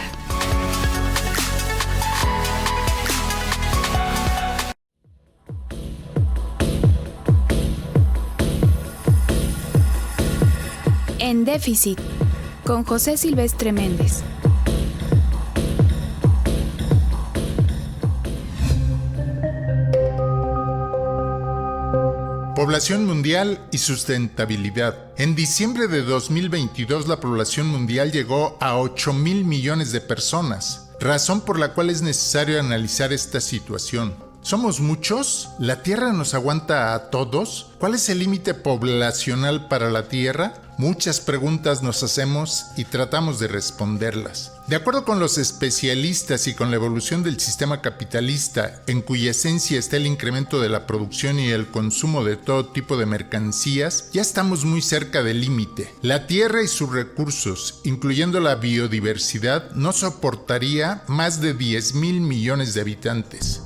En Déficit, con José Silvestre Méndez. Población mundial y sustentabilidad. En diciembre de 2022 la población mundial llegó a 8,000 millones de personas, razón por la cual es necesario analizar esta situación. ¿Somos muchos? ¿La Tierra nos aguanta a todos? ¿Cuál es el límite poblacional para la Tierra? Muchas preguntas nos hacemos y tratamos de responderlas. De acuerdo con los especialistas y con la evolución del sistema capitalista, en cuya esencia está el incremento de la producción y el consumo de todo tipo de mercancías, ya estamos muy cerca del límite. La Tierra y sus recursos, incluyendo la biodiversidad, no soportaría más de 10,000 millones de habitantes.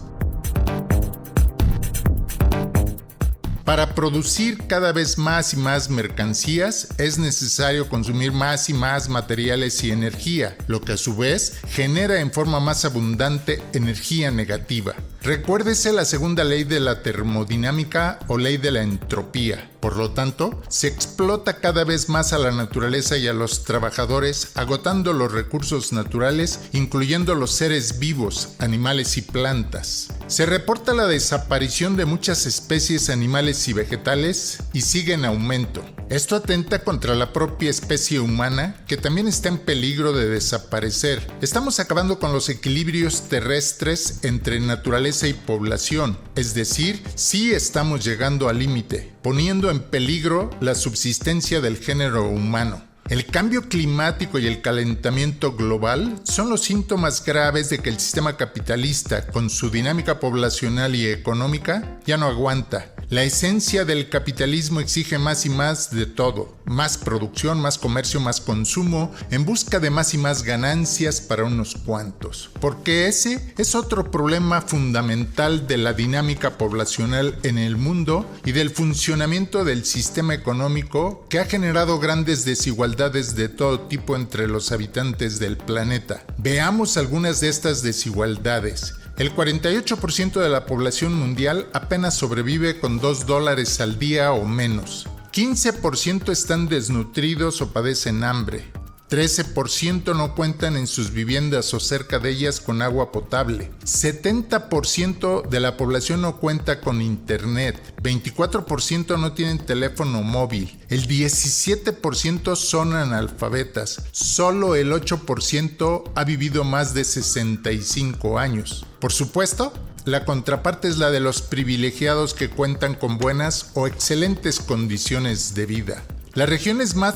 Para producir cada vez más y más mercancías es necesario consumir más y más materiales y energía, lo que a su vez genera en forma más abundante energía negativa. Recuérdese la segunda ley de la termodinámica o ley de la entropía. Por lo tanto, se explota cada vez más a la naturaleza y a los trabajadores, agotando los recursos naturales, incluyendo los seres vivos, animales y plantas. Se reporta la desaparición de muchas especies animales y vegetales y sigue en aumento. Esto atenta contra la propia especie humana, que también está en peligro de desaparecer. Estamos acabando con los equilibrios terrestres entre naturaleza y población, es decir, sí estamos llegando al límite, poniendo en peligro la subsistencia del género humano. El cambio climático y el calentamiento global son los síntomas graves de que el sistema capitalista, con su dinámica poblacional y económica, ya no aguanta. La esencia del capitalismo exige más y más de todo, más producción, más comercio, más consumo, en busca de más y más ganancias para unos cuantos. Porque ese es otro problema fundamental de la dinámica poblacional en el mundo y del funcionamiento del sistema económico, que ha generado grandes desigualdades de todo tipo entre los habitantes del planeta. Veamos algunas de estas desigualdades. El 48% de la población mundial apenas sobrevive con $2 al día o menos. 15% están desnutridos o padecen hambre. 13% no cuentan en sus viviendas o cerca de ellas con agua potable. 70% de la población no cuenta con internet. 24% no tienen teléfono móvil. El 17% son analfabetas. Solo el 8% ha vivido más de 65 años. Por supuesto, la contraparte es la de los privilegiados que cuentan con buenas o excelentes condiciones de vida. Las regiones más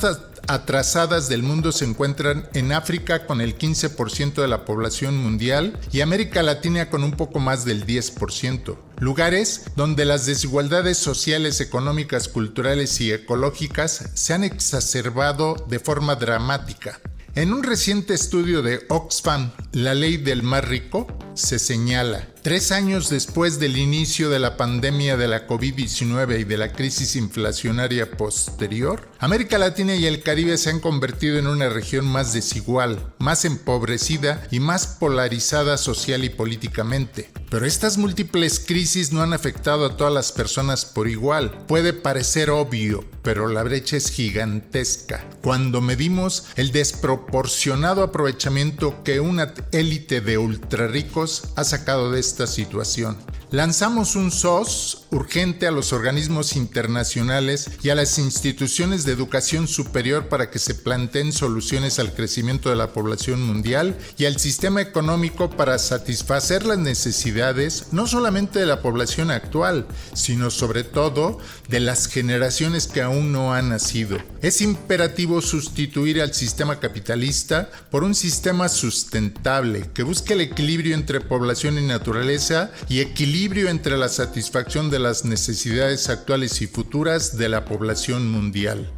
atrasadas del mundo se encuentran en África con el 15% de la población mundial y América Latina con un poco más del 10%. Lugares donde las desigualdades sociales, económicas, culturales y ecológicas se han exacerbado de forma dramática. En un reciente estudio de Oxfam, La ley del más rico, se señala: 3 años después del inicio de la pandemia de la COVID-19 y de la crisis inflacionaria posterior, América Latina y el Caribe se han convertido en una región más desigual, más empobrecida y más polarizada social y políticamente. Pero estas múltiples crisis no han afectado a todas las personas por igual. Puede parecer obvio, pero la brecha es gigantesca. Cuando medimos el desproporcionado aprovechamiento que una élite de ultrarricos ha sacado de esta situación. Lanzamos un SOS urgente a los organismos internacionales y a las instituciones de educación superior para que se planteen soluciones al crecimiento de la población mundial y al sistema económico para satisfacer las necesidades no solamente de la población actual, sino sobre todo de las generaciones que aún no han nacido. Es imperativo sustituir al sistema capitalista por un sistema sustentable que busque el equilibrio entre población y naturaleza y equilibrio entre la satisfacción de las necesidades actuales y futuras de la población mundial.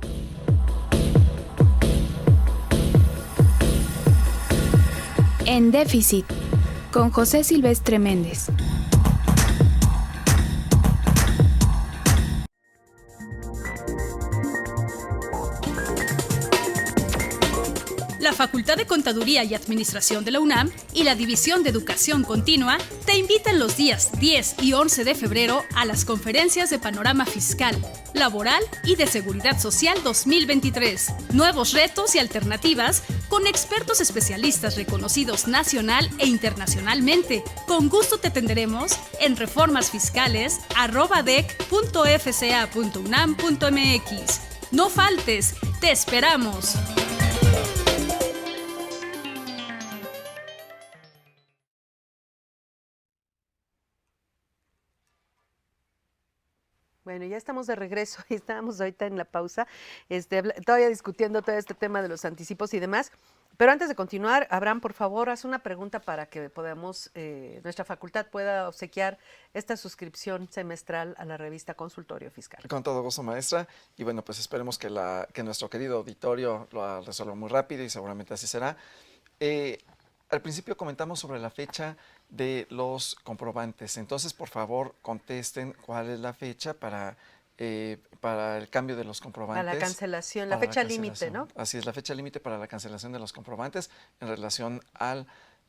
En Déficit, con José Silvestre Méndez. La Facultad de Contaduría y Administración de la UNAM y la División de Educación Continua te invitan los días 10 y 11 de febrero a las conferencias de Panorama Fiscal, Laboral y de Seguridad Social 2023. Nuevos retos y alternativas con expertos especialistas reconocidos nacional e internacionalmente. Con gusto te atenderemos en reformasfiscales@dec.fca.unam.mx. No faltes, te esperamos. Bueno, ya estamos de regreso y estábamos ahorita en la pausa, todavía discutiendo todo este tema de los anticipos y demás. Pero antes de continuar, Abraham, por favor, haz una pregunta para que podamos, nuestra facultad pueda obsequiar esta suscripción semestral a la revista Consultorio Fiscal. Con todo gusto, maestra. Y bueno, pues esperemos que nuestro querido auditorio lo resuelva muy rápido y seguramente así será. Al principio comentamos sobre la fecha de los comprobantes. Entonces, por favor, contesten cuál es la fecha para el cambio de los comprobantes. Para la cancelación, la fecha límite, ¿no? Así es, la fecha límite para la cancelación de los comprobantes en relación a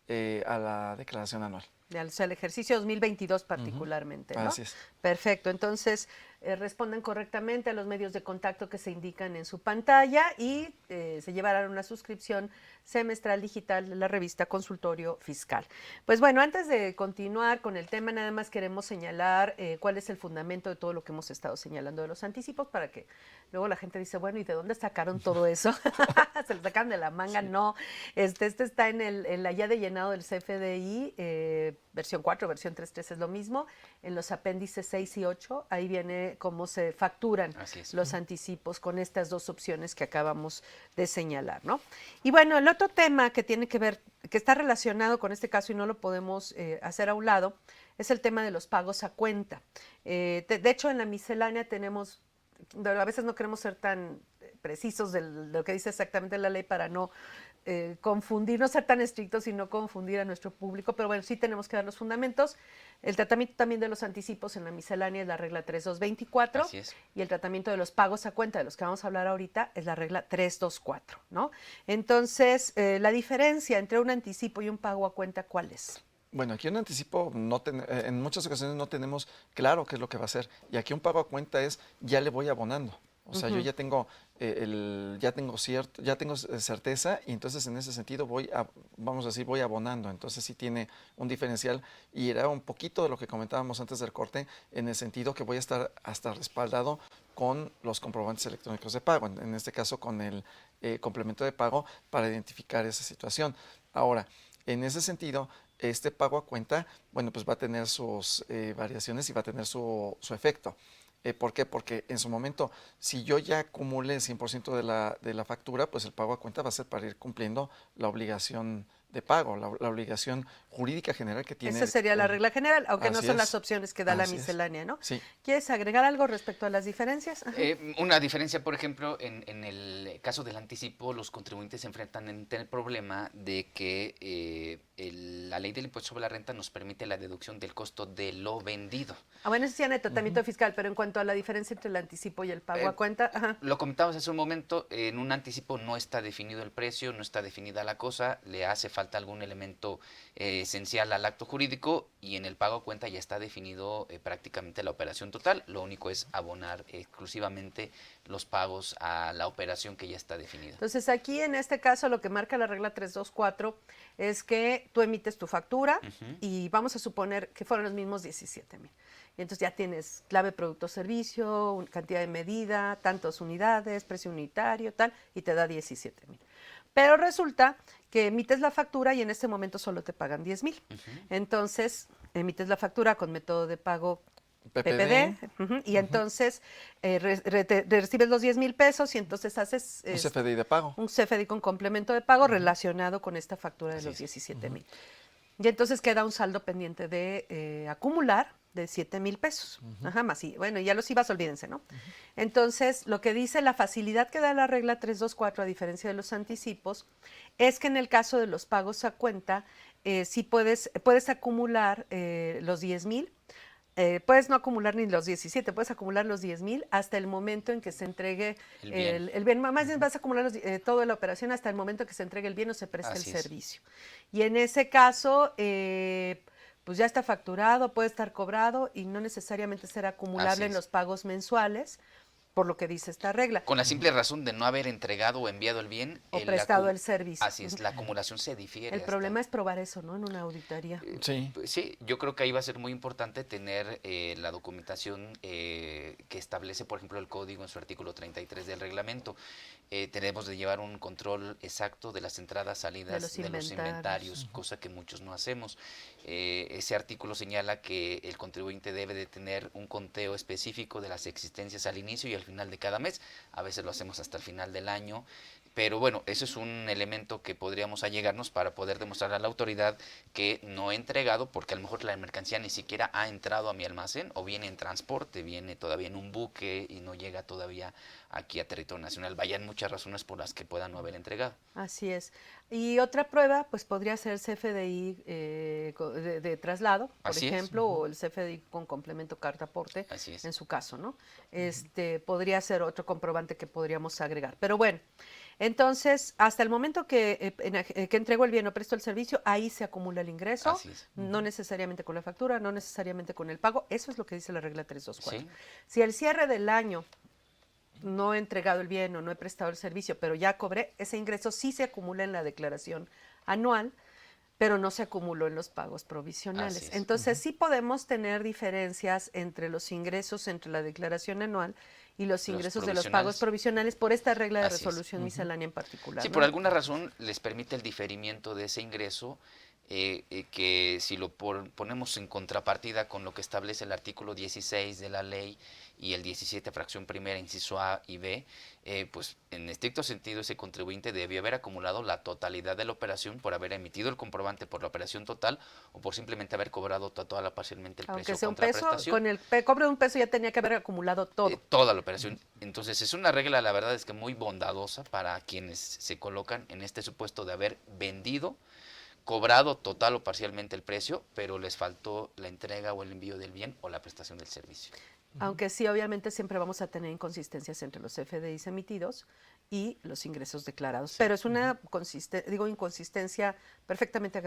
la declaración anual. O sea, el ejercicio 2022 particularmente, ¿no? Así es. Perfecto, entonces respondan correctamente a los medios de contacto que se indican en su pantalla y se llevarán una suscripción semestral digital de la revista Consultorio Fiscal. Pues bueno, antes de continuar con el tema, nada más queremos señalar cuál es el fundamento de todo lo que hemos estado señalando de los anticipos para que luego la gente dice, bueno, ¿y de dónde sacaron todo eso? ¿Se lo sacaron de la manga? Sí. No, este está en la guía de llenado del CFDI, versión 4, versión 3.3 es lo mismo, en los apéndices 6 y 8, ahí viene cómo se facturan los anticipos con estas dos opciones que acabamos de señalar, ¿no? Y bueno, el otro tema que tiene que ver, que está relacionado con este caso y no lo podemos hacer a un lado, es el tema de los pagos a cuenta. De hecho, en la miscelánea tenemos, a veces no queremos ser tan precisos de lo que dice exactamente la ley para no confundir, no ser tan estrictos y no confundir a nuestro público, pero bueno, sí tenemos que dar los fundamentos. El tratamiento también de los anticipos en la miscelánea es la regla 3224 y el tratamiento de los pagos a cuenta, de los que vamos a hablar ahorita, es la regla 324, ¿no? Entonces, la diferencia entre un anticipo y un pago a cuenta, ¿cuál es? Bueno, aquí un anticipo, en muchas ocasiones no tenemos claro qué es lo que va a hacer, y aquí un pago a cuenta es, ya le voy abonando. O sea, yo ya tengo certeza y entonces en ese sentido voy abonando. Entonces sí tiene un diferencial y era un poquito de lo que comentábamos antes del corte en el sentido que voy a estar hasta respaldado con los comprobantes electrónicos de pago, en este caso con el complemento de pago para identificar esa situación. Ahora, en ese sentido, este pago a cuenta, bueno, pues va a tener sus variaciones y va a tener su efecto. ¿Por qué? Porque en su momento, si yo ya acumulé el 100% de la factura, pues el pago a cuenta va a ser para ir cumpliendo la obligación de pago, la obligación jurídica general que tiene. Esa sería la regla general, aunque no Así son es. las opciones que da la Así es. miscelánea, ¿no? Sí. ¿Quieres agregar algo respecto a las diferencias? Ajá. Una diferencia, por ejemplo, en el caso del anticipo, los contribuyentes se enfrentan en el problema de que la ley del impuesto sobre la renta nos permite la deducción del costo de lo vendido. Bueno, eso sí en el tratamiento fiscal, pero en cuanto a la diferencia entre el anticipo y el pago a cuenta, ajá. Lo comentamos hace un momento, en un anticipo no está definido el precio, no está definida la cosa, le hace falta algún elemento esencial al acto jurídico, y en el pago a cuenta ya está definido prácticamente la operación total. Lo único es abonar exclusivamente los pagos a la operación que ya está definida. Entonces aquí en este caso lo que marca la regla 324 es que tú emites tu factura y vamos a suponer que fueron los mismos 17,000. Y entonces ya tienes clave, producto, servicio, cantidad de medida, tantas unidades, precio unitario, tal, y te da 17,000. Pero resulta que emites la factura y en este momento solo te pagan 10,000. Entonces emites la factura con método de pago PPD, y entonces recibes los 10,000 pesos y entonces haces Un CFDI de pago. un CFDI con complemento de pago relacionado con esta factura de los 17,000. Y entonces queda un saldo pendiente de acumular de 7,000 pesos. Ajá, más y bueno, ya los IVAs, olvídense, ¿no? Entonces, lo que dice la facilidad que da la regla 324, a diferencia de los anticipos, es que en el caso de los pagos a cuenta, sí puedes acumular los 10,000. Puedes no acumular ni los 17, puedes acumular los 10,000 hasta el momento en que se entregue el bien. Más bien vas a acumular toda la operación hasta el momento en que se entregue el bien o se preste el servicio. Y en ese caso, pues ya está facturado, puede estar cobrado y no necesariamente será acumulable en los pagos mensuales, por lo que dice esta regla. Con la simple razón de no haber entregado o enviado el bien. O prestado el servicio. Así es, la acumulación se difiere. El problema es probar eso, ¿no? En una auditoría. Sí. Sí, yo creo que ahí va a ser muy importante tener la documentación que establece, por ejemplo, el código en su artículo 33 del reglamento. Tenemos de llevar un control exacto de las entradas, salidas de los inventarios, cosa que muchos no hacemos. Ese artículo señala que el contribuyente debe de tener un conteo específico de las existencias al inicio y al final de cada mes. A veces lo hacemos hasta el final del año. Pero bueno, eso es un elemento que podríamos allegarnos para poder demostrar a la autoridad que no he entregado, porque a lo mejor la mercancía ni siquiera ha entrado a mi almacén, o viene en transporte, viene todavía en un buque y no llega todavía aquí a territorio nacional. Vayan muchas razones por las que puedan no haber entregado. Así es. Y otra prueba, pues podría ser CFDI de traslado, por ejemplo, o el CFDI con complemento carta aporte, en su caso, ¿no? Podría ser otro comprobante que podríamos agregar. Pero bueno, entonces, hasta el momento que entrego el bien o presto el servicio, ahí se acumula el ingreso, no necesariamente con la factura, no necesariamente con el pago. Eso es lo que dice la regla 324. Sí. Si al cierre del año no he entregado el bien o no he prestado el servicio, pero ya cobré, ese ingreso sí se acumula en la declaración anual, pero no se acumuló en los pagos provisionales. Entonces, sí podemos tener diferencias entre los ingresos entre la declaración anual y los ingresos de los pagos provisionales por esta regla de resolución miscelánea en particular. Sí, ¿no? por alguna razón les permite el diferimiento de ese ingreso, que si lo ponemos en contrapartida con lo que establece el artículo 16 de la ley y el 17 fracción primera inciso A y B, pues en estricto sentido ese contribuyente debió haber acumulado la totalidad de la operación por haber emitido el comprobante por la operación total o por simplemente haber cobrado toda la parcialmente el Aunque precio sea un contra peso, prestación. con el cobro de un peso ya tenía que haber acumulado todo. Toda la operación. Entonces es una regla, la verdad es que muy bondadosa para quienes se colocan en este supuesto de haber vendido, cobrado total o parcialmente el precio, pero les faltó la entrega o el envío del bien o la prestación del servicio. Aunque sí, obviamente siempre vamos a tener inconsistencias entre los FDIs emitidos y los ingresos declarados. Pero es una inconsistencia perfectamente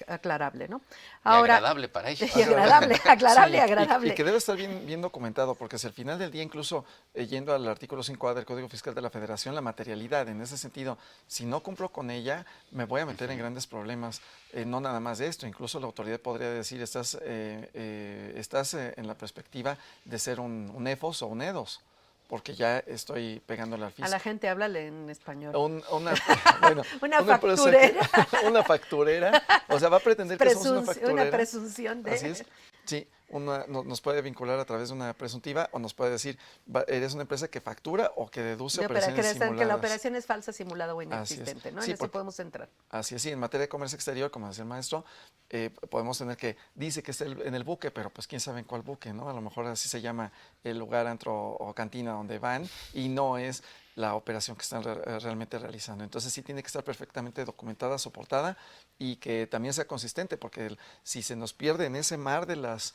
aclarable, ¿no? Ahora, agradable para ellos. Y agradable, aclarable y agradable. Y que debe estar bien documentado, porque si al final del día, incluso yendo al artículo 5A del Código Fiscal de la Federación, la materialidad, en ese sentido, si no cumplo con ella, me voy a meter en grandes problemas. No nada más de esto, incluso la autoridad podría decir, estás en la perspectiva de ser un EFOS o un EDOS, porque ya estoy pegándole al fisco. A la gente háblale en español. Una facturera. Una facturera. O sea, va a pretender que somos una facturera. Una presunción de... Así es. Sí, nos puede vincular a través de una presuntiva o nos puede decir, eres una empresa que factura o que deduce operaciones simuladas. Que la operación es falsa, simulada o Así es. inexistente, ¿no? Sí, En eso podemos entrar. Así es, sí, en materia de comercio exterior, como decía el maestro, podemos tener que, dice que está en el buque, pero pues quién sabe en cuál buque, ¿no? A lo mejor así se llama el lugar, antro o cantina donde van y no es la operación que están realmente realizando. Entonces sí tiene que estar perfectamente documentada, soportada y que también sea consistente, porque si se nos pierde en ese mar de los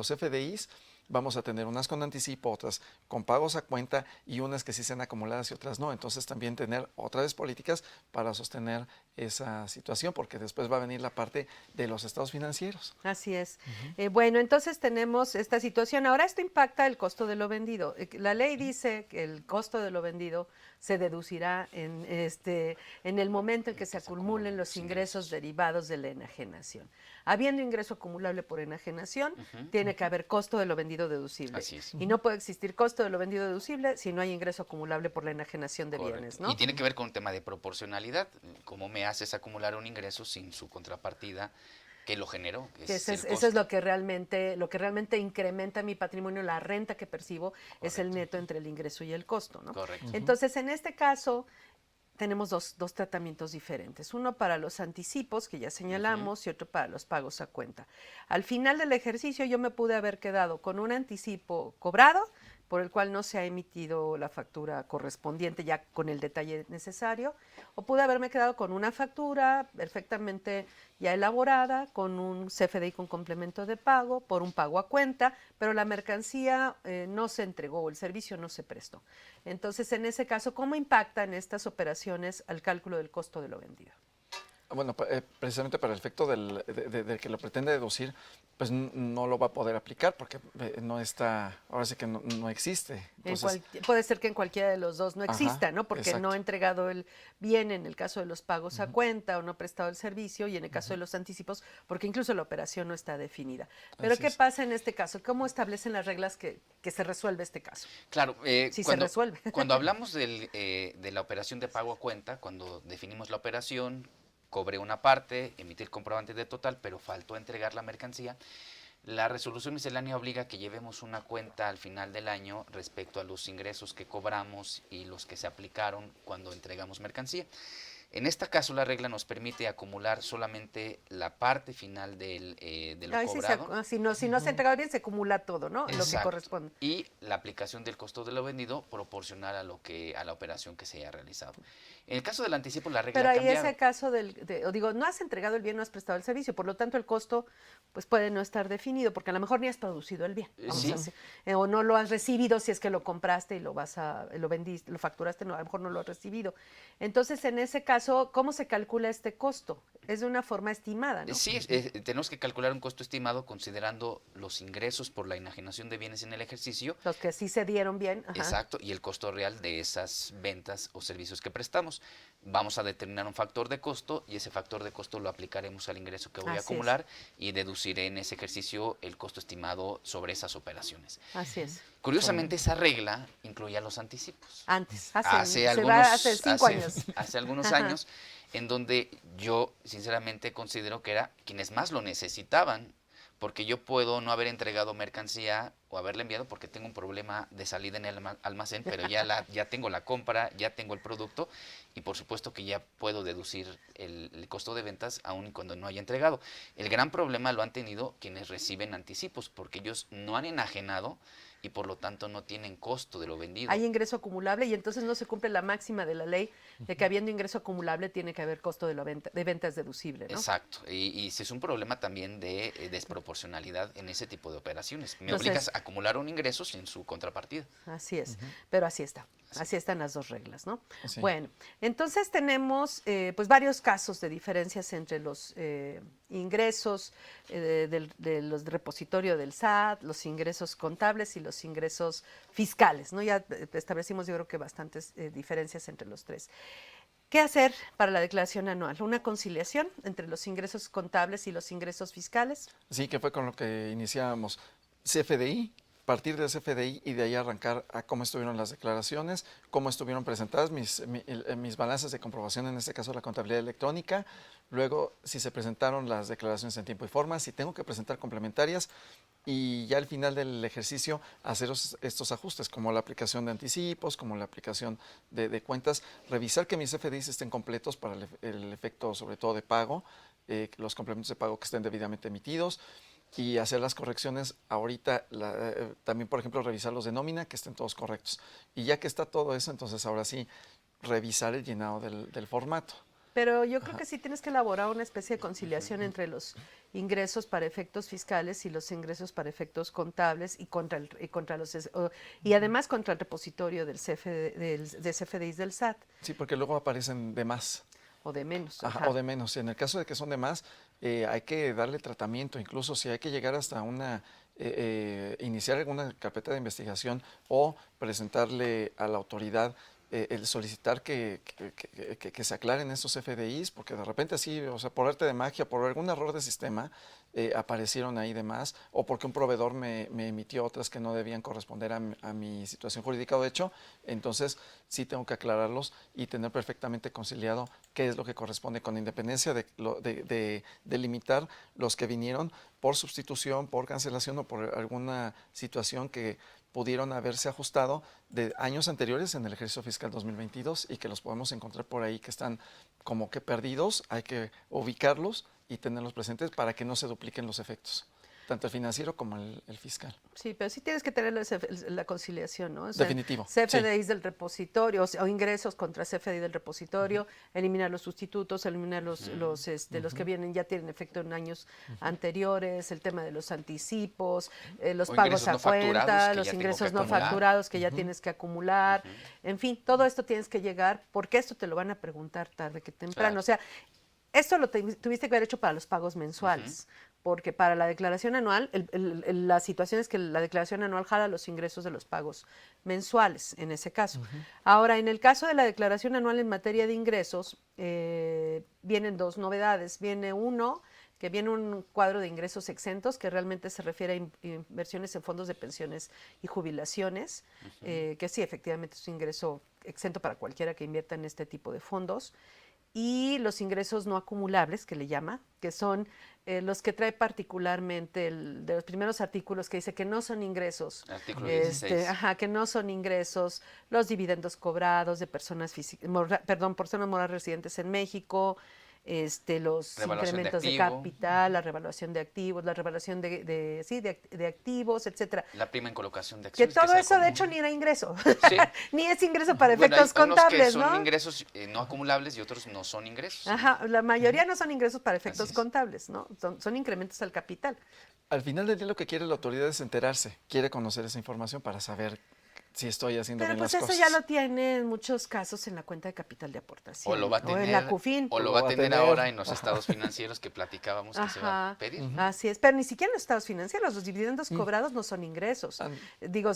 FDIs, vamos a tener unas con anticipo, otras con pagos a cuenta y unas que sí sean acumuladas y otras no. Entonces también tener otra vez políticas para sostener esa situación, porque después va a venir la parte de los estados financieros. Así es. Bueno, entonces tenemos esta situación. Ahora esto impacta el costo de lo vendido. La ley dice que el costo de lo vendido se deducirá en el momento en que se acumulen los ingresos derivados de la enajenación. Habiendo ingreso acumulable por enajenación, tiene que haber costo de lo vendido deducible. Así es. Y no puede existir costo de lo vendido deducible si no hay ingreso acumulable por la enajenación de bienes, ¿no? Y tiene que ver con un tema de proporcionalidad. ¿Cómo me haces acumular un ingreso sin su contrapartida que lo generó? Eso es lo que realmente incrementa mi patrimonio, la renta que percibo. Correcto. Es el neto entre el ingreso y el costo, ¿no? Correcto. Entonces, en este caso, tenemos dos tratamientos diferentes. Uno para los anticipos, que ya señalamos, y otro para los pagos a cuenta. Al final del ejercicio yo me pude haber quedado con un anticipo cobrado, por el cual no se ha emitido la factura correspondiente ya con el detalle necesario, o pude haberme quedado con una factura perfectamente ya elaborada, con un CFDI con complemento de pago, por un pago a cuenta, pero la mercancía no se entregó, el servicio no se prestó. Entonces, en ese caso, ¿cómo impactan estas operaciones al cálculo del costo de lo vendido? Bueno, precisamente para el efecto del que lo pretende deducir, pues no lo va a poder aplicar porque no está, ahora sí que no existe. Entonces, puede ser que en cualquiera de los dos no exista, ajá, ¿no? Porque exacto. no ha entregado el bien en el caso de los pagos a cuenta o no ha prestado el servicio, y en el caso de los anticipos, porque incluso la operación no está definida. Pero Así ¿qué es. pasa en este caso? ¿Cómo establecen las reglas que se resuelve este caso? Claro, Si se resuelve. Cuando hablamos de la operación de pago a cuenta, cuando definimos la operación, cobré una parte, emití el comprobante de total, pero faltó entregar la mercancía, la resolución miscelánea obliga a que llevemos una cuenta al final del año respecto a los ingresos que cobramos y los que se aplicaron cuando entregamos mercancía. En este caso, la regla nos permite acumular solamente la parte final de lo cobrado. Si no se ha entregado bien, se acumula todo, ¿no? Exacto. Lo que corresponde. Y la aplicación del costo de lo vendido proporcional a la operación que se haya realizado. En el caso del anticipo, la regla Pero ha ahí cambiado. ese caso no has entregado el bien, no has prestado el servicio, por lo tanto el costo pues puede no estar definido, porque a lo mejor ni has producido el bien, Sí. o no lo has recibido si es que lo compraste y lo vendiste, lo facturaste, no, a lo mejor no lo has recibido. Entonces, en ese caso, ¿cómo se calcula este costo? Es de una forma estimada, ¿no? Sí, tenemos que calcular un costo estimado considerando los ingresos por la enajenación de bienes en el ejercicio. Los que sí se dieron bien. Ajá. Exacto, y el costo real de esas ventas o servicios que prestamos. Vamos a determinar un factor de costo y ese factor de costo lo aplicaremos al ingreso que voy a acumular y deduciré en ese ejercicio el costo estimado sobre esas operaciones. Así es. Curiosamente, esa regla incluía los anticipos. Antes, hace 5 años. Hace algunos años, en donde yo sinceramente considero que era quienes más lo necesitaban, porque yo puedo no haber entregado mercancía o haberla enviado porque tengo un problema de salida en el almacén, pero ya tengo la compra, ya tengo el producto y por supuesto que ya puedo deducir el costo de ventas aun cuando no haya entregado. El gran problema lo han tenido quienes reciben anticipos, porque ellos no han enajenado y por lo tanto no tienen costo de lo vendido. Hay ingreso acumulable y entonces no se cumple la máxima de la ley de que habiendo ingreso acumulable tiene que haber costo de ventas deducible, ¿no? Exacto, y es un problema también de desproporcionalidad en ese tipo de operaciones. Me Entonces, obligas a acumular un ingreso sin su contrapartida. Así es, pero así está. Así están las dos reglas, ¿no? Sí. Bueno, entonces tenemos pues varios casos de diferencias entre los ingresos de los repositorio del SAT, los ingresos contables y los ingresos fiscales, ¿no? Ya establecimos yo creo que bastantes diferencias entre los tres. ¿Qué hacer para la declaración anual? ¿Una conciliación entre los ingresos contables y los ingresos fiscales? Sí, que fue con lo que iniciábamos. CFDI, partir del CFDI y de ahí arrancar a cómo estuvieron las declaraciones, cómo estuvieron presentadas mis balanzas de comprobación, en este caso la contabilidad electrónica, luego si se presentaron las declaraciones en tiempo y forma, si tengo que presentar complementarias, y ya al final del ejercicio hacer estos ajustes, como la aplicación de anticipos, como la aplicación de cuentas, revisar que mis FDIs estén completos para el efecto sobre todo de pago, los complementos de pago que estén debidamente emitidos, y hacer las correcciones ahorita, también por ejemplo revisar los de nómina, que estén todos correctos. Y ya que está todo eso, entonces ahora sí, revisar el llenado del formato. Pero yo creo que sí tienes que elaborar una especie de conciliación entre los ingresos para efectos fiscales y los ingresos para efectos contables y además contra el repositorio del de CFDIs del SAT. Sí, porque luego aparecen de más. O de menos. Ajá, o de menos. En el caso de que son de más, hay que darle tratamiento, incluso si hay que llegar hasta iniciar alguna carpeta de investigación o presentarle a la autoridad el solicitar que se aclaren estos FDIs, porque de repente así, o sea, por arte de magia, por algún error de sistema, aparecieron ahí de más, o porque un proveedor me emitió otras que no debían corresponder a mi situación jurídica o hecho, entonces sí tengo que aclararlos y tener perfectamente conciliado qué es lo que corresponde, con independencia de limitar los que vinieron por sustitución, por cancelación o por alguna situación que pudieron haberse ajustado de años anteriores en el ejercicio fiscal 2022 y que los podemos encontrar por ahí que están como que perdidos. Hay que ubicarlos y tenerlos presentes para que no se dupliquen los efectos, tanto el financiero como el fiscal. Sí, pero sí tienes que tener la conciliación, ¿no? O sea, Definitivo. CFDIs del repositorio, o ingresos contra CFDI del repositorio, eliminar los sustitutos, eliminar los que vienen, ya tienen efecto en años anteriores, el tema de los anticipos, los pagos a cuenta, los ingresos no facturados que ya tienes que acumular, en fin, todo esto tienes que llegar, porque esto te lo van a preguntar tarde que temprano. Claro. O sea, esto lo tuviste que haber hecho para los pagos mensuales, porque para la declaración anual, la situación es que la declaración anual jala los ingresos de los pagos mensuales, en ese caso. Ahora, en el caso de la declaración anual en materia de ingresos, vienen dos novedades. Viene un cuadro de ingresos exentos, que realmente se refiere a inversiones en fondos de pensiones y jubilaciones, que sí, efectivamente es un ingreso exento para cualquiera que invierta en este tipo de fondos. Y los ingresos no acumulables, que le llama, que son los que trae particularmente de los primeros artículos, que dice que no son ingresos. Artículo 16. Que no son ingresos los dividendos cobrados de personas morales residentes en México, los incrementos de capital, la revaluación de activos, la revaluación de activos, etcétera. La prima en colocación de acciones. Que todo eso, de hecho, ni era ingreso. Sí. Ni es ingreso para efectos contables, ¿no? Son ¿no? ingresos no acumulables y otros no son ingresos. Ajá, la mayoría no son ingresos para efectos contables, ¿no? Son incrementos al capital. Al final del día lo que quiere la autoridad es enterarse, quiere conocer esa información para saber si estoy haciendo bien las cosas. Pero pues eso ya lo tiene en muchos casos en la cuenta de capital de aportación. O lo va a tener, o en la CUFIN. O lo va a tener ahora en los estados financieros que platicábamos que se va a pedir. Así es, pero ni siquiera en los estados financieros. Los dividendos cobrados no son ingresos. Digo,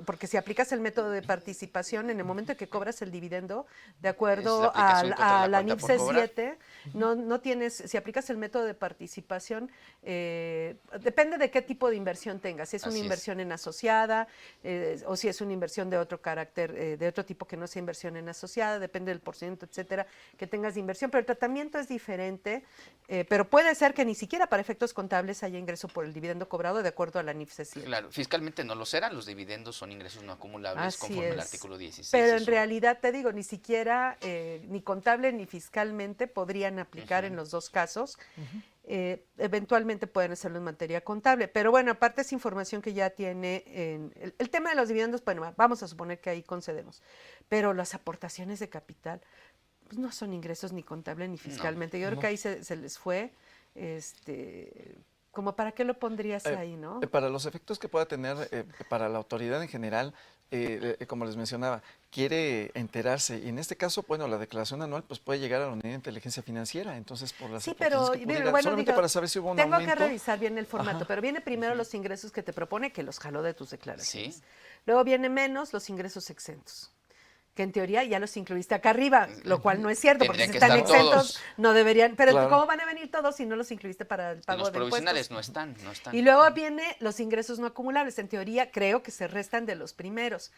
porque si aplicas el método de participación, en el momento en que cobras el dividendo, de acuerdo a la NIF C7, no tienes, si aplicas el método de participación, depende de qué tipo de inversión tengas. Si es una inversión en asociada, o si es una inversión de otro carácter, de otro tipo que no sea inversión en asociada, depende del porcentaje, etcétera, que tengas de inversión, pero el tratamiento es diferente, pero puede ser que ni siquiera para efectos contables haya ingreso por el dividendo cobrado de acuerdo a la NIF C7. Claro, fiscalmente no lo serán, los dividendos son ingresos no acumulables conforme al artículo 16. Pero en realidad, te digo, ni siquiera, ni contable ni fiscalmente podrían aplicar en los dos casos. Eventualmente pueden hacerlo en materia contable, pero bueno, aparte es información que ya tiene el tema de los dividendos. Bueno, vamos a suponer que ahí concedemos, pero las aportaciones de capital pues no son ingresos ni contable ni fiscalmente. Yo creo que ahí se les fue, como para qué lo pondrías ahí, ¿no? Para los efectos que pueda tener para la autoridad en general, como les mencionaba, quiere enterarse, y en este caso, bueno, la declaración anual pues puede llegar a la unidad de inteligencia financiera, entonces por las aportaciones que pudiera, bueno, solamente para saber si hubo un aumento. Tengo que revisar bien el formato, pero viene primero los ingresos que te propone, que los jaló de tus declaraciones. Luego viene menos los ingresos exentos, que en teoría ya los incluiste acá arriba, lo cual no es cierto, porque si Tendrían que están estar exentos, todos. no deberían. Pero Claro. ¿cómo van a venir todos si no los incluiste para el pago Los de provisionales impuestos? no están. Y luego viene los ingresos no acumulables. En teoría, creo que se restan de los primeros.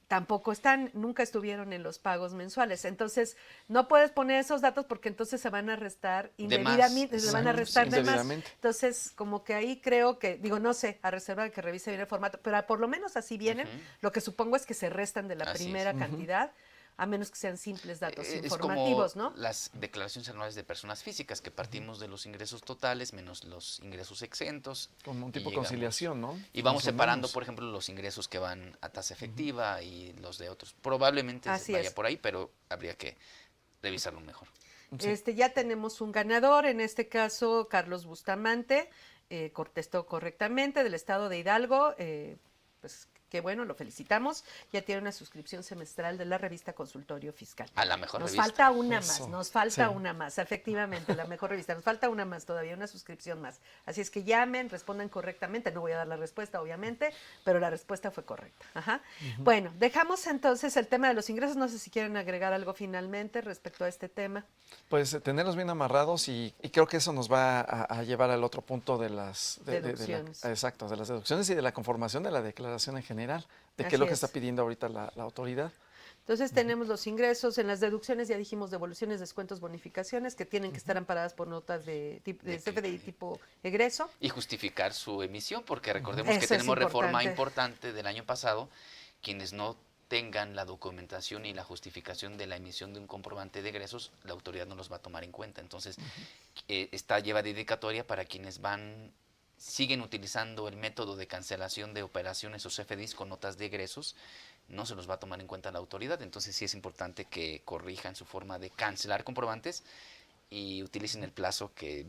Tampoco están, nunca estuvieron en los pagos mensuales. Entonces, no puedes poner esos datos porque entonces se van a restar indebidamente, se van a Sí, restar de más. indebidamente. Entonces, como que ahí creo que, digo, no sé, a reserva de que revise bien el formato, pero por lo menos así vienen. Lo que supongo es que se restan de la Así es. primera cantidad, a menos que sean simples datos Es informativos, como ¿no? las declaraciones anuales de personas físicas, que partimos de los ingresos totales menos los ingresos exentos. Como un y tipo de llegamos. conciliación, ¿no? Y vamos Más o separando, menos. por ejemplo, los ingresos que van a tasa efectiva y los de otros. Probablemente Así vaya es. por ahí, pero habría que revisarlo mejor. Ya tenemos un ganador, en este caso Carlos Bustamante, contestó correctamente, del estado de Hidalgo, pues qué bueno, lo felicitamos, ya tiene una suscripción semestral de la revista Consultorio Fiscal. A la mejor Nos revista. falta una Eso, más, nos falta sí. una más, efectivamente, la mejor revista, nos falta una más todavía, una suscripción más. Así es que llamen, respondan correctamente, no voy a dar la respuesta obviamente, pero la respuesta fue correcta. Ajá. Bueno, dejamos entonces el tema de los ingresos, no sé si quieren agregar algo finalmente respecto a este tema. Pues tenerlos bien amarrados y creo que eso nos va a llevar al otro punto de las Deducciones. exacto, de las deducciones y de la conformación de la declaración en general, de qué Así es lo que es. está pidiendo ahorita la autoridad. Entonces tenemos los ingresos, en las deducciones ya dijimos devoluciones, descuentos, bonificaciones que tienen que estar amparadas por notas de CFDI tipo egreso. Y justificar su emisión, porque recordemos Eso que es tenemos reforma importante. importante del año pasado. Quienes no tengan la documentación y la justificación de la emisión de un comprobante de egresos, la autoridad no los va a tomar en cuenta. Entonces, esta lleva dedicatoria para quienes siguen utilizando el método de cancelación de operaciones o CFDIs con notas de egresos, no se los va a tomar en cuenta la autoridad. Entonces sí es importante que corrijan su forma de cancelar comprobantes y utilicen el plazo que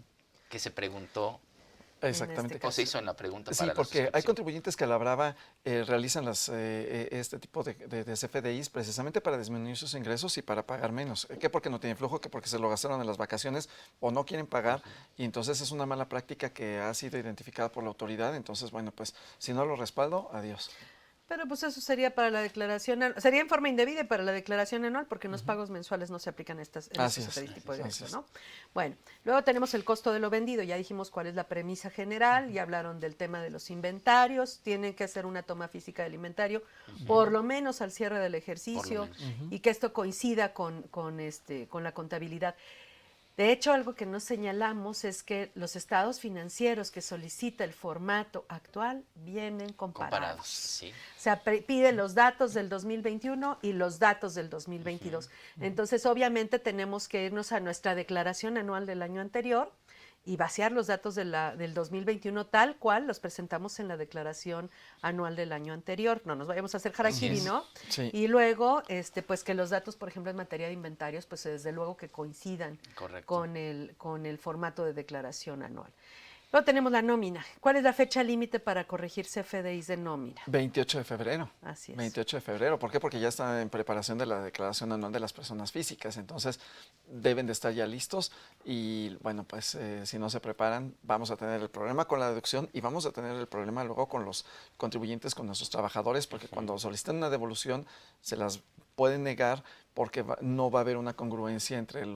se preguntó Exactamente. este o se hizo en la pregunta Sí, para la porque hay suscripción. contribuyentes que a la brava realizan este tipo de CFDIs precisamente para disminuir sus ingresos y para pagar menos. ¿Qué? Porque no tienen flujo, que porque se lo gastaron en las vacaciones o no quieren pagar. Y entonces es una mala práctica que ha sido identificada por la autoridad. Entonces, bueno, pues si no lo respaldo, adiós. Pero pues eso sería para la declaración, sería en forma indebida para la declaración anual, porque en los pagos mensuales no se aplican en Así este es, tipo de así ingreso, es. ¿no? Bueno, luego tenemos el costo de lo vendido, ya dijimos cuál es la premisa general, ya hablaron del tema de los inventarios, tienen que hacer una toma física del inventario, por lo menos al cierre del ejercicio, y que esto coincida con la contabilidad. De hecho, algo que no señalamos es que los estados financieros que solicita el formato actual vienen comparados. Sí. O sea, pide los datos del 2021 y los datos del 2022. Entonces, obviamente, tenemos que irnos a nuestra declaración anual del año anterior y vaciar los datos del 2021 tal cual los presentamos en la declaración anual del año anterior. No nos vayamos a hacer harakiri, ¿no? Sí. Y luego, pues que los datos, por ejemplo, en materia de inventarios, pues desde luego que coincidan Correcto. con el formato de declaración anual. Luego tenemos la nómina. ¿Cuál es la fecha límite para corregir CFDIs de nómina? 28 de febrero. Así es. 28 de febrero. ¿Por qué? Porque ya está en preparación de la declaración anual de las personas físicas. Entonces, deben de estar ya listos. Y bueno, pues si no se preparan, vamos a tener el problema con la deducción y vamos a tener el problema luego con los contribuyentes, con nuestros trabajadores, porque cuando solicitan una devolución, se las pueden negar porque no va a haber una congruencia entre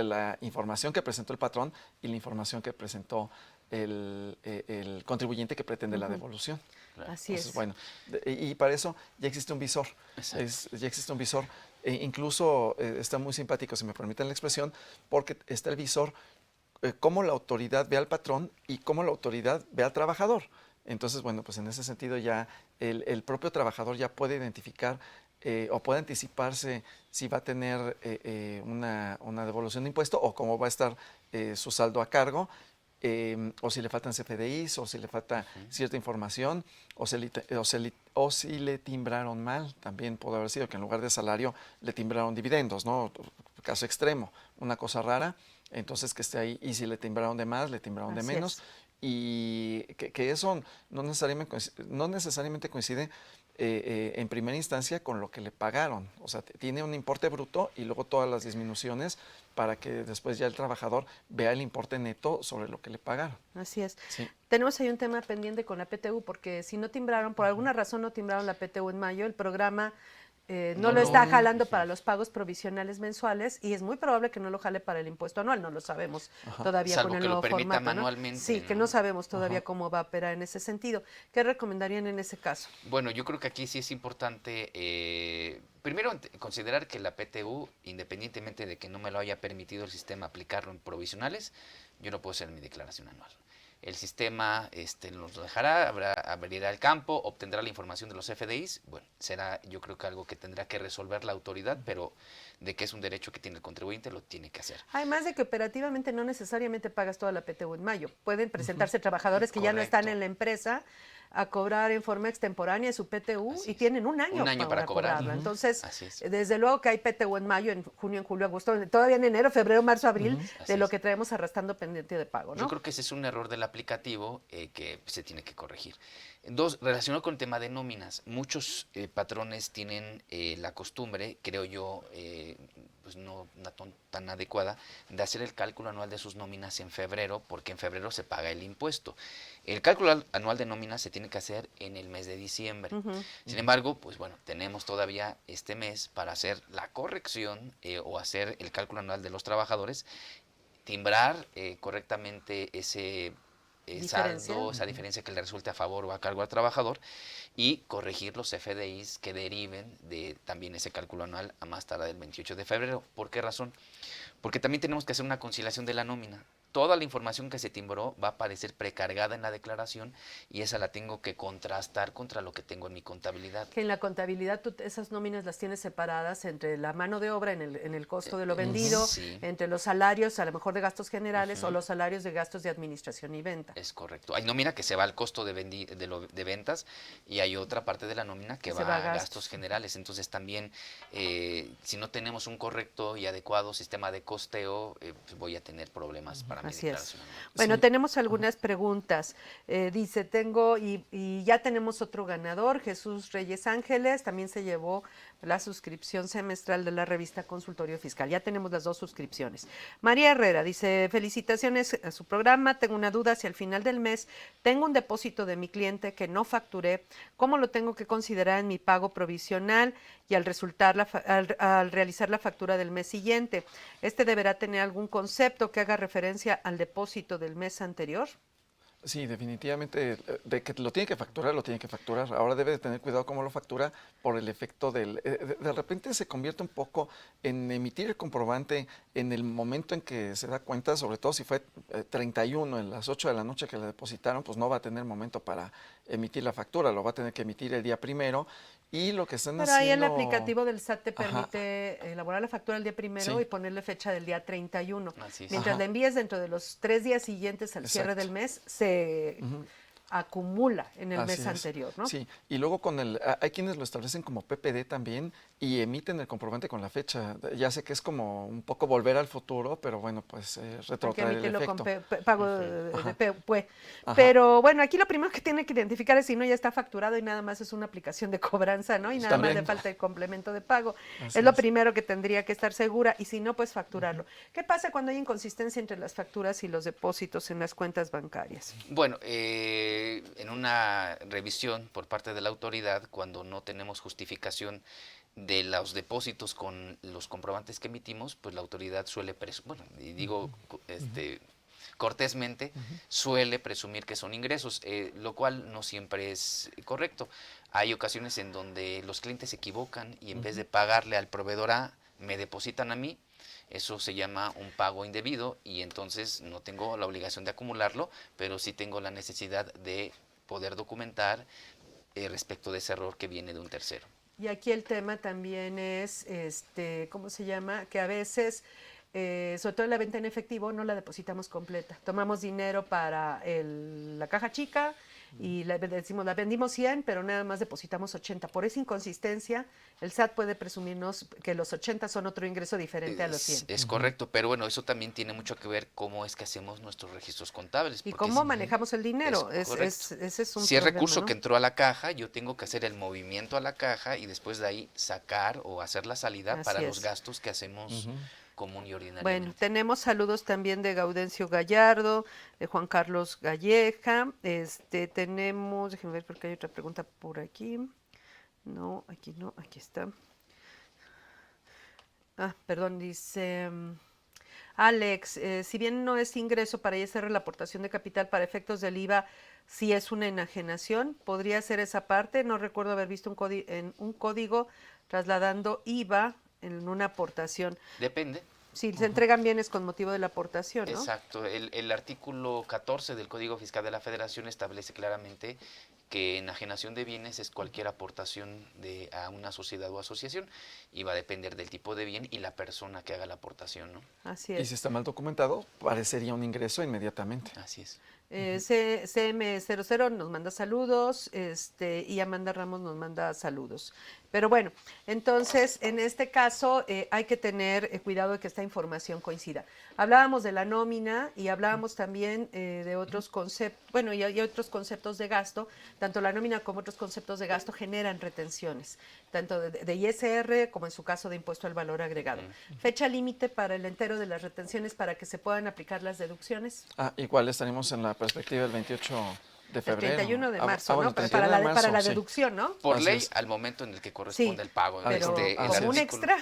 la información que presentó el patrón y la información que presentó el contribuyente que pretende la devolución. Así Entonces, es. bueno, y para eso ya existe un visor. Ya existe un visor. Incluso está muy simpático, si me permiten la expresión, porque está el visor, cómo la autoridad ve al patrón y cómo la autoridad ve al trabajador. Entonces, bueno, pues en ese sentido ya el propio trabajador ya puede identificar o puede anticiparse si va a tener una devolución de impuesto o cómo va a estar su saldo a cargo, o si le faltan CFDIs, o si le falta cierta información, o si le timbraron mal. También puede haber sido que en lugar de salario le timbraron dividendos, ¿no? Caso extremo, una cosa rara, entonces que esté ahí. Y si le timbraron de más, le timbraron de Así menos. es. Y que eso no necesariamente coincide en primera instancia con lo que le pagaron. O sea, tiene un importe bruto y luego todas las disminuciones para que después ya el trabajador vea el importe neto sobre lo que le pagaron. Así es. Sí. Tenemos ahí un tema pendiente con la PTU, porque si no timbraron, por alguna razón no timbraron la PTU en mayo, el programa no lo está jalando para los pagos provisionales mensuales y es muy probable que no lo jale para el impuesto anual, no lo sabemos todavía Salvo con el que lo nuevo permita formato, ¿no? manualmente, Sí, que ¿no? no sabemos todavía cómo va a operar en ese sentido. ¿Qué recomendarían en ese caso? Bueno, yo creo que aquí sí es importante, primero, considerar que la PTU, independientemente de que no me lo haya permitido el sistema aplicarlo en provisionales, yo no puedo hacer mi declaración anual. El sistema nos lo dejará, abrirá el campo, obtendrá la información de los FDIs. Bueno, será yo creo que algo que tendrá que resolver la autoridad, pero de que es un derecho que tiene el contribuyente, lo tiene que hacer. Además de que operativamente no necesariamente pagas toda la PTU en mayo. Pueden presentarse trabajadores que ya no están en la empresa a cobrar en forma extemporánea su PTU y tienen un año para cobrarla. Entonces, desde luego que hay PTU en mayo, en junio, en julio, agosto, todavía en enero, febrero, marzo, abril, de lo que traemos arrastrando pendiente de pago, ¿no? Yo creo que ese es un error del aplicativo que se tiene que corregir. Dos, relacionado con el tema de nóminas, muchos patrones tienen la costumbre, creo yo, pues no tan adecuada, de hacer el cálculo anual de sus nóminas en febrero, porque en febrero se paga el impuesto. El cálculo anual de nóminas se tiene que hacer en el mes de diciembre. Sin embargo, pues bueno, tenemos todavía este mes para hacer la corrección o hacer el cálculo anual de los trabajadores, timbrar correctamente ese saldo, esa diferencia que le resulte a favor o a cargo al trabajador y corregir los FDIs que deriven de también ese cálculo anual a más tardar del 28 de febrero. ¿Por qué razón? Porque también tenemos que hacer una conciliación de la nómina. Toda la información que se timbró va a aparecer precargada en la declaración y esa la tengo que contrastar contra lo que tengo en mi contabilidad. Que en la contabilidad tú esas nóminas las tienes separadas entre la mano de obra en el costo de lo vendido, entre los salarios a lo mejor de gastos generales o los salarios de gastos de administración y venta. Es correcto. Hay nómina que se va al costo de ventas y hay otra parte de la nómina que va a gastos generales. Entonces también si no tenemos un correcto y adecuado sistema de costeo, pues voy a tener problemas para Así es. Bueno, tenemos algunas preguntas. Dice, tengo y ya tenemos otro ganador, Jesús Reyes Ángeles, también se llevó la suscripción semestral de la revista Consultorio Fiscal. Ya tenemos las 2 suscripciones. María Herrera dice, felicitaciones a su programa, tengo una duda, si al final del mes tengo un depósito de mi cliente que no facturé, ¿cómo lo tengo que considerar en mi pago provisional y al realizar la factura del mes siguiente? ¿Este deberá tener algún concepto que haga referencia al depósito del mes anterior? Sí, definitivamente, de que lo tiene que facturar, lo tiene que facturar. Ahora debe de tener cuidado cómo lo factura por el efecto del... de repente se convierte un poco en emitir el comprobante en el momento en que se da cuenta, sobre todo si fue 31 en las 8 de la noche que le depositaron, pues no va a tener momento para emitir la factura, lo va a tener que emitir el día primero. Y lo que están haciendo... Pero ahí el aplicativo del SAT te permite elaborar la factura el día primero y ponerle fecha del día 31. Mientras la envíes dentro de los 3 días siguientes al cierre del mes, se acumula en el mes anterior, ¿no? Sí, y luego hay quienes lo establecen como PPD también y emiten el comprobante con la fecha. Ya sé que es como un poco volver al futuro, pero bueno, pues retrotraer el efecto. Con pago de PUE. Pero bueno, aquí lo primero que tiene que identificar es si no ya está facturado y nada más es una aplicación de cobranza, ¿no? Y nada más le falta el complemento de pago. Es lo primero que tendría que estar segura y si no, pues facturarlo. ¿Qué pasa cuando hay inconsistencia entre las facturas y los depósitos en las cuentas bancarias? Bueno, en una revisión por parte de la autoridad, cuando no tenemos justificación de los depósitos con los comprobantes que emitimos, pues la autoridad suele, cortésmente, suele presumir que son ingresos, lo cual no siempre es correcto. Hay ocasiones en donde los clientes se equivocan y en vez de pagarle al proveedor A, me depositan a mí. Eso se llama un pago indebido y entonces no tengo la obligación de acumularlo, pero sí tengo la necesidad de poder documentar respecto de ese error que viene de un tercero. Y aquí el tema también es, ¿cómo se llama? Que a veces, sobre todo en la venta en efectivo, no la depositamos completa. Tomamos dinero para la caja chica y decimos, la vendimos 100, pero nada más depositamos 80. Por esa inconsistencia, el SAT puede presumirnos que los 80 son otro ingreso diferente a los 100. Es correcto, pero bueno, eso también tiene mucho que ver cómo es que hacemos nuestros registros contables. Y cómo manejamos el dinero. Ese es un si es problema, recurso, ¿no?, que entró a la caja, yo tengo que hacer el movimiento a la caja y después de ahí sacar o hacer la salida para los gastos que hacemos común y ordinariamente. Bueno, tenemos saludos también de Gaudencio Gallardo, de Juan Carlos Galleja. Tenemos, déjenme ver porque hay otra pregunta por aquí. No, aquí está. Perdón, dice Alex, si bien no es ingreso para ISR la aportación de capital para efectos del IVA, si es una enajenación, ¿podría ser esa parte? No recuerdo haber visto un código trasladando IVA en una aportación. Depende. Si se entregan bienes con motivo de la aportación, ¿no? Exacto. El artículo 14 del Código Fiscal de la Federación establece claramente que enajenación de bienes es cualquier aportación a una sociedad o asociación y va a depender del tipo de bien y la persona que haga la aportación, ¿no? Así Y es. si está mal documentado, parecería un ingreso inmediatamente. Así es. CM00 nos manda saludos, y Amanda Ramos nos manda saludos. Pero bueno, entonces en este caso hay que tener cuidado de que esta información coincida. Hablábamos de la nómina y hablábamos también de otros conceptos, bueno, y otros conceptos de gasto. Tanto la nómina como otros conceptos de gasto generan retenciones, tanto de ISR como en su caso de impuesto al valor agregado. Fecha límite para el entero de las retenciones para que se puedan aplicar las deducciones. Igual estaremos en la perspectiva del 28 de El febrero. 31 de marzo, bueno, ¿no? 31 de marzo, Para la sí. deducción, ¿no? Por Así ley, es. al momento en el que corresponde Sí, el pago. pero el como un extra.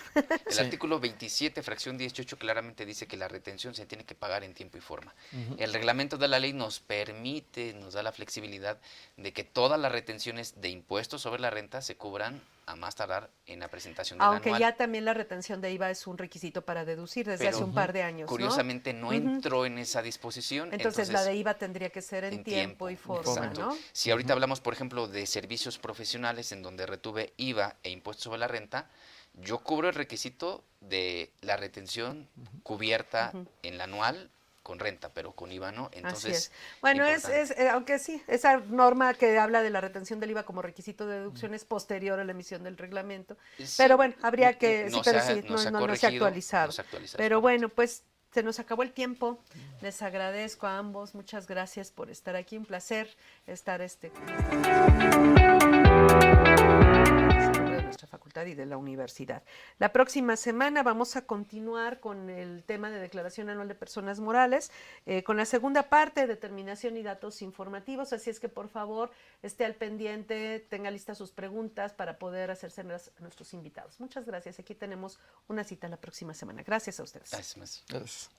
El artículo 27, fracción 18, claramente dice que la retención se tiene que pagar en tiempo y forma. El reglamento de la ley nos da la flexibilidad de que todas las retenciones de impuestos sobre la renta se cubran a más tardar en la presentación del Aunque anual. ya también la retención de IVA es un requisito para deducir desde Pero, hace un par de años, ¿no? Curiosamente no entró en esa disposición. Entonces la de IVA tendría que ser en tiempo y forma, exacto. ¿no? Si ahorita hablamos, por ejemplo, de servicios profesionales en donde retuve IVA e impuestos sobre la renta, yo cubro el requisito de la retención cubierta en la anual con renta, pero con IVA no. Entonces, así es. Bueno, aunque sí, esa norma que habla de la retención del IVA como requisito de deducción es posterior a la emisión del reglamento. Sí, Pero bueno, habría que, no sí, pero se ha- sí, no se ha no se ha corregido, actualizado. no se ha actualizado, Pero es bueno, pues se nos acabó el tiempo. Les agradezco a ambos. Muchas gracias por estar aquí. Un placer estar de nuestra facultad y de la universidad. La próxima semana vamos a continuar con el tema de declaración anual de personas morales, con la segunda parte, determinación y datos informativos, así es que por favor esté al pendiente, tenga listas sus preguntas para poder hacérselas a nuestros invitados. Muchas gracias, aquí tenemos una cita la próxima semana. Gracias a ustedes. Gracias, Messi. Gracias.